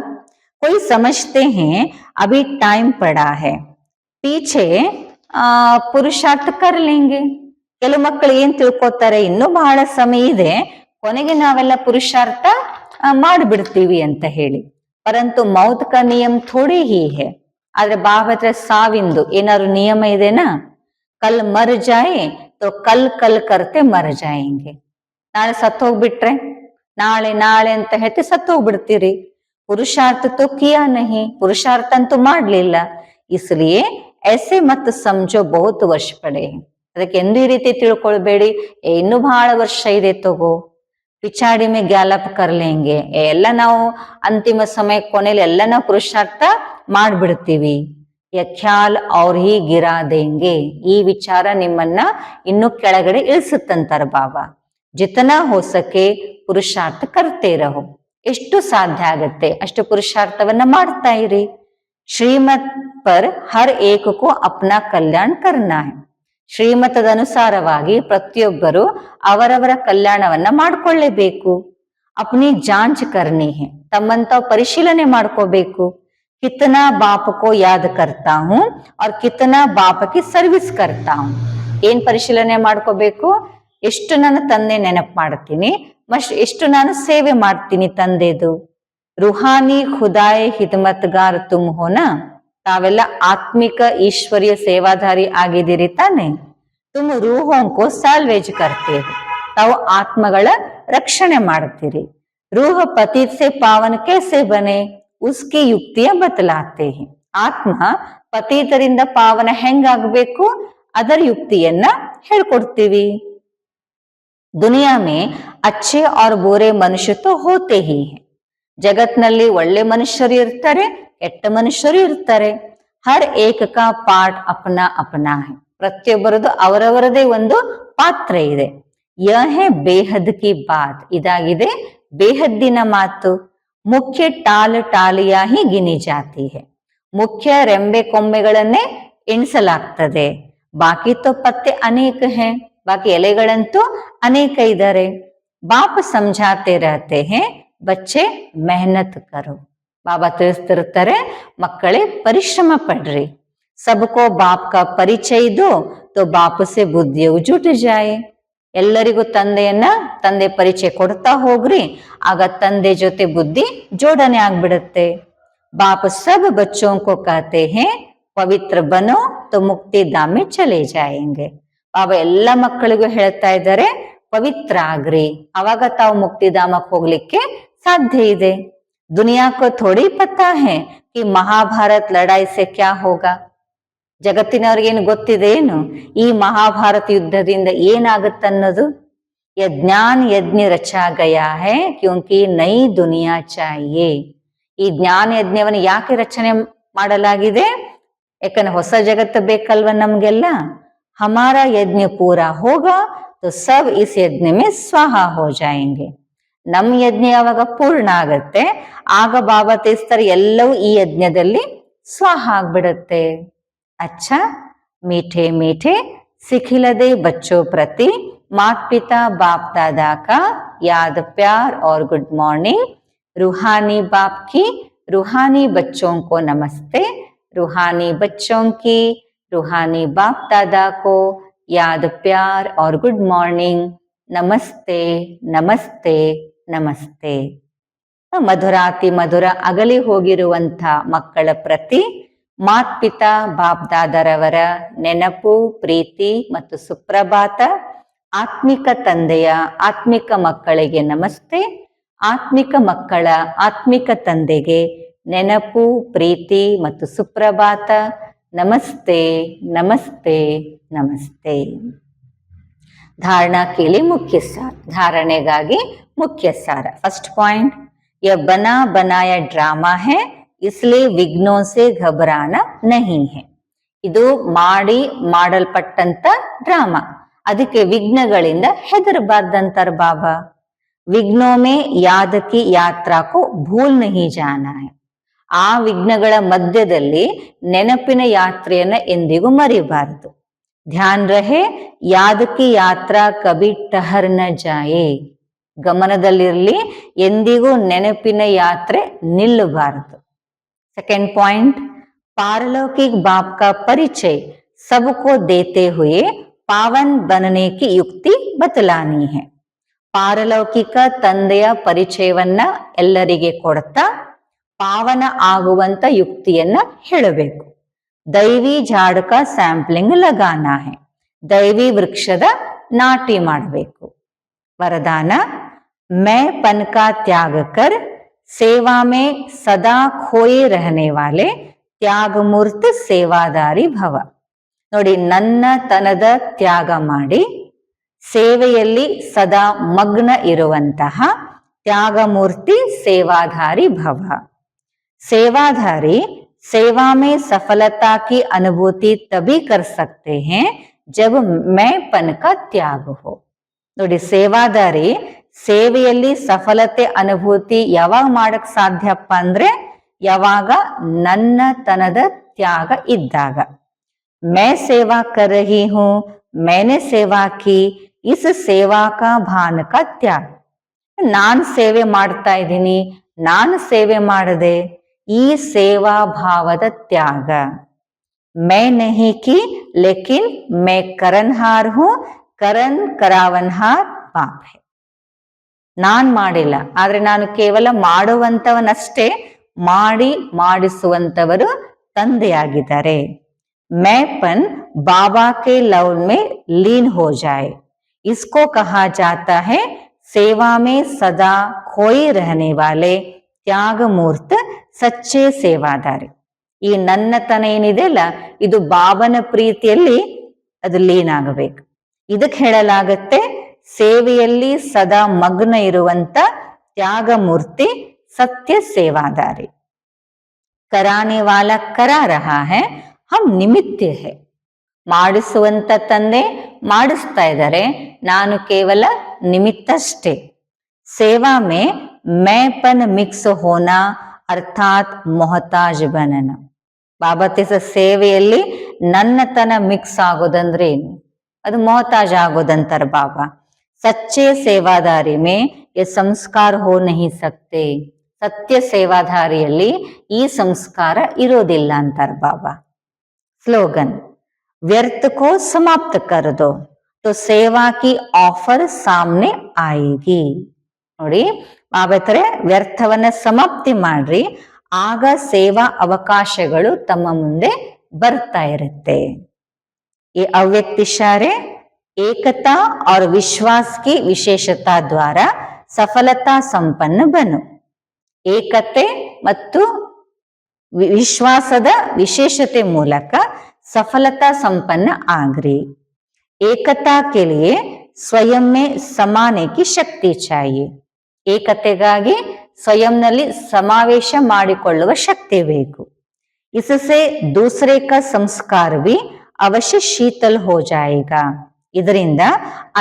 कोई समझते हैं अभी टाइम पड़ा है, पीछे ಪುರುಷಾರ್ಥ कर लेंगे. ಕೆಲವು ಮಕ್ಕಳು ಏನ್ ತಿಳ್ಕೊತಾರೆ, ಇನ್ನೂ ಬಹಳ ಸಮಯ ಇದೆ, ಕೊನೆಗೆ ನಾವೆಲ್ಲ ಪುರುಷಾರ್ಥ ಮಾಡಿಬಿಡ್ತೀವಿ ಅಂತ ಹೇಳಿ. ಪರಂತು ಮೌತ್ ಕಾ ನಿಯಮ ಥೋಡಿ ಹಿ ಹೇ, ಆದ್ರೆ ಬಾಬಾ ಹತ್ರ ಸಾವಿಂದು ಏನಾದ್ರು ನಿಯಮ ಇದೆನಾ. ಕಲ್ ಮರ್ ಜಾಯೆ ತೋ ಕಲ್ ಕಲ್ ಕರ್ತೆ ಮರ್ ಜಾಯೆಂಗೆ, ನಾಳೆ ಸತ್ತು ಹೋಗ್ಬಿಟ್ರೆ ನಾಳೆ ನಾಳೆ ಅಂತ ಹೇಳ್ತಿ ಸತ್ತು ಹೋಗ್ಬಿಡ್ತೀರಿ. ಪುರುಷಾರ್ಥ ತೋ ಕಿಯಾ ನಹಿ, ಪುರುಷಾರ್ಥ ಅಂತೂ ಮಾಡ್ಲಿಲ್ಲ. ಇಸ್ಲಿಯೇ ऐसे ಮತ್ ಸಮझो ಬಹುತ್ ವರ್ಷ ಪಡೆ, ಅದಕ್ಕೆ ಎಂದು ಈ ರೀತಿ ತಿಳ್ಕೊಳ್ಬೇಡಿ ಇನ್ನೂ ಬಹಳ ವರ್ಷ ಇದೆ ತಗೋ. ಪಿಚಾಡಿ ಮೇ ಗ್ಯಾಲಪ್ ಕರ್ಲೇಂಗೆ, ಎಲ್ಲ ನಾವು ಅಂತಿಮ ಸಮಯ ಕೊನೆಯಲ್ಲಿ ಎಲ್ಲ ನಾವು ಪುರುಷಾರ್ಥ ಮಾಡ್ಬಿಡ್ತೀವಿ. ಯಖ್ಯಾಲ್ ಅವ್ರ ಹಿ ಗಿರಾ ದೇಂಗೆ, ಈ ವಿಚಾರ ನಿಮ್ಮನ್ನ ಇನ್ನು ಕೆಳಗಡೆ ಇಳಿಸುತ್ತಂತಾರ ಬಾಬಾ. ಜಿತನಾ ಹೋ ಸಕೆ ಪುರುಷಾರ್ಥ ಕರ್ತೆ ರಹೋ, ಎಷ್ಟು ಸಾಧ್ಯ ಆಗತ್ತೆ ಅಷ್ಟು ಪುರುಷಾರ್ಥವನ್ನ ಮಾಡ್ತಾ ಇರಿ. ಶ್ರೀಮತ್ ಪರ್ ಹರ್ ಏಕಕ್ಕೂ ಅಪ್ನಾ ಕಲ್ಯಾಣ ಕರ್ನಾ ಹೈ, ಶ್ರೀಮತದ ಅನುಸಾರವಾಗಿ ಪ್ರತಿಯೊಬ್ಬರು ಅವರವರ ಕಲ್ಯಾಣವನ್ನ ಮಾಡ್ಕೊಳ್ಳೇಬೇಕು. ಅಪ್ನಿ ಜಾಂಚ್ ಕರ್ನಿ ಹೈ, ತಮ್ಮಂತಾವ್ ಪರಿಶೀಲನೆ ಮಾಡ್ಕೋಬೇಕು. ಕಿತನಾ ಬಾಪ್ ಕೋ ಯಾದ್ ಕರ್ತಾ ಹೂಂ और ಕಿತನಾ ಬಾಪ್ ಕಿ ಸರ್ವಿಸ್ ಕರ್ತಾ ಹೂಂ, ಏನ್ ಪರಿಶೀಲನೆ ಮಾಡ್ಕೋಬೇಕು, ಎಷ್ಟು ನಾನು ತಂದೆ ನೆನಪು ಮಾಡ್ತೀನಿ, ಎಷ್ಟು ನಾನು ಸೇವೆ ಮಾಡ್ತೀನಿ ತಂದೆದು. ರುಹಾನಿ ಖುದಾಯ್ ಹಿದ್ಮತ್ಗಾರ್ ತುಮ್ ಹೋನ, ತಾವೆಲ್ಲ ಆತ್ಮಿಕ ಈಶ್ವರ್ಯ ಸೇವಾಧಾರಿ ಆಗಿದ್ದೀರಿ ತಾನೆ. ತುಮ್ ರೂಹೋಂಕೋ ಸಾಲ್ವೇಜ್ ಕರ್ತೆ, ತಾವು ಆತ್ಮಗಳ ರಕ್ಷಣೆ ಮಾಡ್ತೀರಿ. ರೂಹ ಪತಿತ್ ಸೆ ಪಾವನ್ ಕೇಸೆ ಬನೆ ಉಸ್ಕಿ ಯುಕ್ತಿಯ ಬತಲಾತೆ ಹಿ, ಆತ್ಮ ಪತೀತರಿಂದ ಪಾವನ ಹೆಂಗಾಗಬೇಕು ಅದರ ಯುಕ್ತಿಯನ್ನ ಹೇಳ್ಕೊಡ್ತೀವಿ. ದುನಿಯಾ ಮೇ ಅಚ್ಚೆ और बुरे ಮನುಷ್ಯ तो होते ही हैं. ಜಗತ್ನಲ್ಲಿ ಒಳ್ಳೆ ಮನುಷ್ಯರು ಇರ್ತಾರೆ, ಕೆಟ್ಟ ಮನುಷ್ಯರು ಇರ್ತಾರೆ. ಹರ್ ಏಕ ಕಾ ಪಾಠ ಅಪನಾ ಅಪನಾ ಹೈ. ಪ್ರತಿಯೊಬ್ಬರದು ಅವರವರದೇ ಒಂದು ಪಾತ್ರ ಇದೆ. ಯಹ ಹೈ ಬೇಹದ್ ಕಿ ಬಾತ್. ಇದಾಗಿದೆ ಬೇಹದ್ದಿನ ಮಾತು. ಮುಖ್ಯ ಟಾಲಿಯಾ ಹಿ ಗಿನಿ ಜಾತಿ ಹೈ. ಮುಖ್ಯ ರೆಂಬೆ ಕೊಂಬೆಗಳನ್ನೇ ಎಣಿಸಲಾಗ್ತದೆ. ಬಾಕಿ ತೋ ಪತ್ತೆ ಅನೇಕ ಹೈ. ಬಾಕಿ ಎಲೆಗಳಂತೂ ಅನೇಕ ಇದ್ದಾರೆ. ಬಾಪ್ ಸಮझाते रहते हैं ಬಚ್ಚೆ ಮೆಹನತ್ ಕರೋ. ಬಾಬಾ ತಿಳಿಸ್ತಿರ್ತಾರೆ, ಮಕ್ಕಳೇ ಪರಿಶ್ರಮ ಪಡ್ರಿ. ಸಬ್ಕೋ ಬಾಪ್ ಕಾ ಪರಿಚಯ ದೋ ತೋ ಬಾಪ್ ಸೆ ಬುದ್ಧಿಯು ಜುಟ್ ಜಾಯೆ. ಎಲ್ಲರಿಗೂ ತಂದೆ ಪರಿಚಯ ಕೊಡ್ತಾ ಹೋಗ್ರಿ, ಆಗ ತಂದೆ ಜೊತೆ ಬುದ್ಧಿ ಜೋಡಣೆ ಆಗ್ಬಿಡುತ್ತೆ. ಬಾಪ್ ಸಬ್ ಬಚ್ಚೋं को कहते हैं ಪವಿತ್ರ ಬನೋ ತೋ ಮುಕ್ತಿ ಧಾಮ್ ಮೇ ಚಲೆ ಜಾಯೆಂಗೆ. ಬಾಬಾ ಎಲ್ಲ ಮಕ್ಕಳಿಗೂ ಹೇಳ್ತಾ ಇದ್ದಾರೆ, ಪವಿತ್ರ ಆಗ್ರಿ, ಅವಾಗ ತಾವು ಮುಕ್ತಿಧಾಮಕ್ಕೆ ಹೋಗ್ಲಿಕ್ಕೆ ಸಾಧ್ಯ ಇದೆ. ದುನಿಯಾ ಕೋ ಥೋಡಿ ಪತಾ ಹೈ ಕಿ ಮಹಾಭಾರತ್ ಲಡಾಯಿ ಸೆ ಕ್ಯಾ ಹೋಗಾ. ಜಗತ್ತಿನವ್ರಿಗೇನು ಗೊತ್ತಿದೆ ಏನು ಈ ಮಹಾಭಾರತ ಯುದ್ಧದಿಂದ ಏನಾಗುತ್ತನ್ನೋದು. ಯ ಜ್ಞಾನ ಯಜ್ಞ ರಚಾ ಗಯಾ ಹೈ ಕ್ಯೂಂಕಿ ನೈ ದುನಿಯಾ ಚಾಹಿಯೇ. ಈ ಜ್ಞಾನ ಯಜ್ಞವನ್ನು ಯಾಕೆ ರಚನೆ ಮಾಡಲಾಗಿದೆ? ಯಾಕಂದ್ರೆ ಹೊಸ ಜಗತ್ತು ಬೇಕಲ್ವ ನಮ್ಗೆಲ್ಲ. ಹಮಾರಾ ಯಜ್ಞ ಪೂರಾ ಹೋಗಾ तो सब इस यज्ञ में स्वाहा हो जाएंगे. ನಮ್ ಯಜ್ಞ ಯಾವಾಗ ಪೂರ್ಣ ಆಗತ್ತೆ ಆಗ ಬಾಬಾ ತಿಳಿಸ್ತಾರೆ ಎಲ್ಲವೂ ಈ ಯಜ್ಞದಲ್ಲಿ ಸ್ವಾಹ ಆಗ್ಬಿಡತ್ತೆ. अच्छा मीठे मीठे सिखिलदे बच्चों प्रति माता पिता बाप दादा का याद प्यार और गुड मॉर्निंग. रूहानी बाप की रूहानी बच्चों को नमस्ते. रूहानी बच्चों की रूहानी बाप दादा को याद प्यार और गुड मॉर्निंग. नमस्ते नमस्ते ನಮಸ್ತೆ. ಮಧುರಾತಿ ಮಧುರ ಅಗಲಿ ಹೋಗಿರುವಂಥ ಮಕ್ಕಳ ಪ್ರತಿ ಮಾತ್ಪಿತಾ ಬಾಪ್ ದಾದರವರ ನೆನಪು, ಪ್ರೀತಿ ಮತ್ತು ಸುಪ್ರಭಾತ. ಆತ್ಮಿಕ ತಂದೆಯ ಆತ್ಮಿಕ ಮಕ್ಕಳಿಗೆ ನಮಸ್ತೆ. ಆತ್ಮಿಕ ಮಕ್ಕಳ ಆತ್ಮಿಕ ತಂದೆಗೆ ನೆನಪು, ಪ್ರೀತಿ ಮತ್ತು ಸುಪ್ರಭಾತ. ನಮಸ್ತೆ ನಮಸ್ತೆ ನಮಸ್ತೆ. धारणा के लिए मुख्य सार. धारणೆಗಾಗಿ मुख्य सार. फर्स्ट पॉइंट, यह बना बनाया ड्रामा है इसलिए विघ्नों से घबराना नहीं है. ಇದು ಮಾಡಲ್ಪಟ್ಟಂತ ಡ್ರಾಮಾ, ಅದಕ್ಕೆ ವಿಘ್ನಗಳಿಂದ ಹೆದರಬಾರ್ದಂತಾರ ಬಾಬಾ. ವಿಘ್ನೋ ಮೇ ಯಾದ ಕಿ ಯಾತ್ರಾ ಕೋ ಭೂಲ್ ನಹಿ ಜಾನಾ ಹೈ. ಆ ವಿಘ್ನಗಳ ಮಧ್ಯದಲ್ಲಿ ನೆನಪಿನ ಯಾತ್ರೆಯನ್ನ ಎಂದಿಗೂ ಮರಿಬಾರದು. ಧ್ಯಾನ್ ರಹೆ ಯಾದ ಕಿ ಯಾತ್ರಾ ಕಭಿ ಟಹರ್ ನ ಜಾಯೆ. ಗಮನದಲ್ಲಿರಲಿ, ಎಂದಿಗೂ ನೆನಪಿನ ಯಾತ್ರೆ ನಿಲ್ಲಬಾರದು. सेकंड पॉइंट, पारलौकिक बाप का परिचय सबको देते हुए पावन बनने की युक्ति बतलानी है. ಪಾರಲೌಕಿಕ ತಂದೆಯ ಪರಿಚಯವನ್ನ ಎಲ್ಲರಿಗೆ ಕೊಡ್ತಾ ಪಾವನ ಆಗುವಂತ ಯುಕ್ತಿಯನ್ನ ಹೇಳಬೇಕು. ದೈವಿ ಜಾಡಕ ಸ್ಯಾಂಪ್ಲಿಂಗ್ ಲಗಾನಾ ಹೈ. ದೈವಿ ವೃಕ್ಷದ ನಾಟಿ ಮಾಡಬೇಕು. ವರದಾನ, मैं पन का त्याग कर सेवा में सदा खोए रहने वाले त्याग मूर्त ಸೇವಾದಾರಿ ಭವ. ನೋಡಿ, ನನ್ನ ತನದ ತ್ಯಾಗ ಮಾಡಿ ಸೇವೆಯಲ್ಲಿ ಸದಾ ಮಗ್ನ ಇರುವಂತಹ ತ್ಯಾಗಮೂರ್ತಿ ಸೇವಾಧಾರಿ ಭವ. ಸೇವಾಧಾರಿ सेवा में सफलता की अनुभूति तभी कर सकते हैं जब मैं पन का त्याग हो. ನೋಡಿ, ಸೇವಾದಾರಿ ಸೇವೆಯಲ್ಲಿ ಸಫಲತೆ ಅನುಭೂತಿ ಯಾವಾಗ ಮಾಡಕ್ ಸಾಧ್ಯಪ್ಪ ಅಂದ್ರೆ ಯಾವಾಗ ನನ್ನ ತನದ ತ್ಯಾಗ ಇದ್ದಾಗ. मैं सेवा कर रही हूं, मैंने सेवा की, इस सेवा का भान का त्याग. ನಾನ್ ಸೇವೆ ಮಾಡ್ತಾ ಇದ್ದೀನಿ, ನಾನು ಸೇವೆ ಮಾಡದೆ, ಈ ಸೇವಾ ಭಾವದ ತ್ಯಾಗ. मैं नहीं की लेकिन मैं करनहार हूं, करन करावनहार बाप है. ನಾನ್ ಮಾಡಿಲ್ಲ, ಆದ್ರೆ ನಾನು ಕೇವಲ ಮಾಡುವಂತವನಷ್ಟೇ, ಮಾಡಿಸುವಂತವರು ತಂದೆಯಾಗಿದ್ದಾರೆ. मैं पन बाबा के लव में लीन हो जाए, इसको कहा जाता है सेवा में सदा खोए रहने वाले त्याग मूर्त सच्चे सेवादारी. ಈ ನನ್ನತನ ಏನಿದೆಯಲ್ಲ ಇದು ಬಾಬನ ಪ್ರೀತಿಯಲ್ಲಿ ಅದು ಲೀನ ಆಗಬೇಕು. ಇದಕ್ಕೆ ಹೇಳಲಾಗತ್ತೆ ಸೇವೆಯಲ್ಲಿ ಸದಾ ಮಗ್ನ ಇರುವಂತ ತ್ಯಾಗ ಮೂರ್ತಿ ಸತ್ಯ ಸೇವಾದಾರಿ. ಕರಾನೆ ವಾಲ ಕರಾ ರಹಾ ಹೈ, ಹಮ್ ನಿಮಿತ್ತ ಹೈ. ಮಾಡಿಸುವಂತ ತಂದೆ ಮಾಡಿಸ್ತಾ ಇದ್ದಾರೆ, ನಾನು ಕೇವಲ ನಿಮಿತ್ತಷ್ಟೇ. ಸೇವಾ ಮೇ मैपन ಮಿಕ್ಸ್ ಹೋನಾ ಅರ್ಥಾತ್ ಮೊಹತಾಜ್ ಬನನ. ಬಾಬಾ ತಿಳಿಸ ಸೇವೆಯಲ್ಲಿ ನನ್ನತನ ಮಿಕ್ಸ್ ಆಗೋದಂದ್ರೆ ಏನು? ಅದು ಮೊಹತಾಜ್ ಆಗೋದಂತಾರೆ ಬಾಬಾ. ಸಚ್ಚೆ ಸೇವಾದಾರಿ ಮೇ ये ಸಂಸ್ಕಾರ ಹೋ ನಹಿ ಸಕ್ತೆ. ಸತ್ಯ ಸೇವಾದಾರಿಯಲ್ಲಿ ಈ ಸಂಸ್ಕಾರ ಇರೋದಿಲ್ಲ ಅಂತಾರೆ ಬಾಬಾ. ಸ್ಲೋಗನ್ व्यर्थ को समाप्त कर दो तो सेवा की ऑफर सामने आएगी. ನೋಡಿ ಬಾಬಾ ಹೇಳ್ತಾರೆ ವ್ಯರ್ಥವನ್ನ ಸಮಾಪ್ತಿ ಮಾಡ್ರಿ, ಆಗ ಸೇವಾ ಅವಕಾಶಗಳು ತಮ್ಮ ಮುಂದೆ ಬರ್ತಾ ಇರುತ್ತೆ. ये अव्यक्त इशारे एकता और विश्वास की विशेषता द्वारा सफलता संपन्न बनो. ಏಕತೆ ಮತ್ತು ವಿಶ್ವಾಸದ ವಿಶೇಷತೆ ಮೂಲಕ सफलता संपन्न आग्री. एकता के लिए स्वयं में समाने की शक्ति चाहिए. ಏಕತೆಗಾಗಿ ಸ್ವಯಂನಲ್ಲಿ ಸಮಾವೇಶ ಮಾಡಿಕೊಳ್ಳುವ ಶಕ್ತಿ ಬೇಕು. इससे दूसरे का संस्कार भी अवश्य शीतल हो जाएगा. ಇದರಿಂದ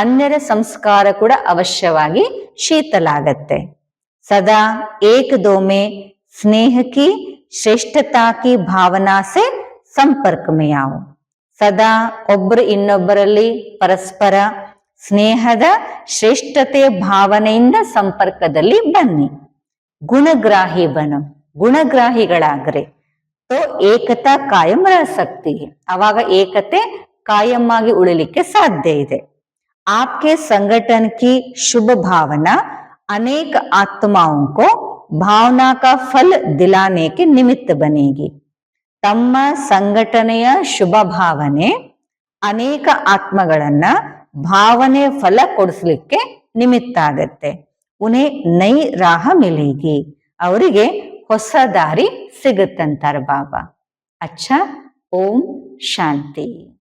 ಅನ್ಯರ ಸಂಸ್ಕಾರ ಕೂಡ ಅವಶ್ಯವಾಗಿ ಶೀತಲ ಆಗತ್ತೆ. सदा एक दो में स्नेह की श्रेष्ठता की भावना से ಸಂಪರ್ಕ ಮೇಯಾವು. ಸದಾ ಒಬ್ಬರು ಇನ್ನೊಬ್ಬರಲ್ಲಿ ಪರಸ್ಪರ ಸ್ನೇಹದ ಶ್ರೇಷ್ಠತೆಯ ಭಾವನೆಯಿಂದ ಸಂಪರ್ಕದಲ್ಲಿ ಬನ್ನಿ. ಗುಣಗ್ರಾಹಿ ಬನು, ಗುಣಗ್ರಾಹಿಗಳಾಗ್ರೆ. ತೋ ಏಕತಾ ಕಾಯಂ ರಹ ಸಕ್ತಿ ಹೈ. ಅವಾಗ ಏಕತೆ ಕಾಯಂ ಆಗಿ ಉಳಿಲಿಕ್ಕೆ ಸಾಧ್ಯ ಇದೆ. आपके संगठन की शुभ भावना अनेक आत्माओं को भावना का फल दिलाने के निमित्त बनेगी. ತಮ್ಮ ಸಂಘಟನೆಯ ಶುಭ ಭಾವನೆ ಅನೇಕ ಆತ್ಮಗಳನ್ನ ಭಾವನೆ ಫಲ ಕೊಡಿಸ್ಲಿಕ್ಕೆ ನಿಮಿತ್ತ ಆಗತ್ತೆ. ಉನ್ಹೇ ನೈ ರಾಹ ಮಿಲೇಗಿ, ಅವರಿಗೆ ಹೊಸ ದಾರಿ ಸಿಗುತ್ತಂತಾರ ಬಾಬಾ. ಅಚ್ಚಾ, ಓಂ ಶಾಂತಿ.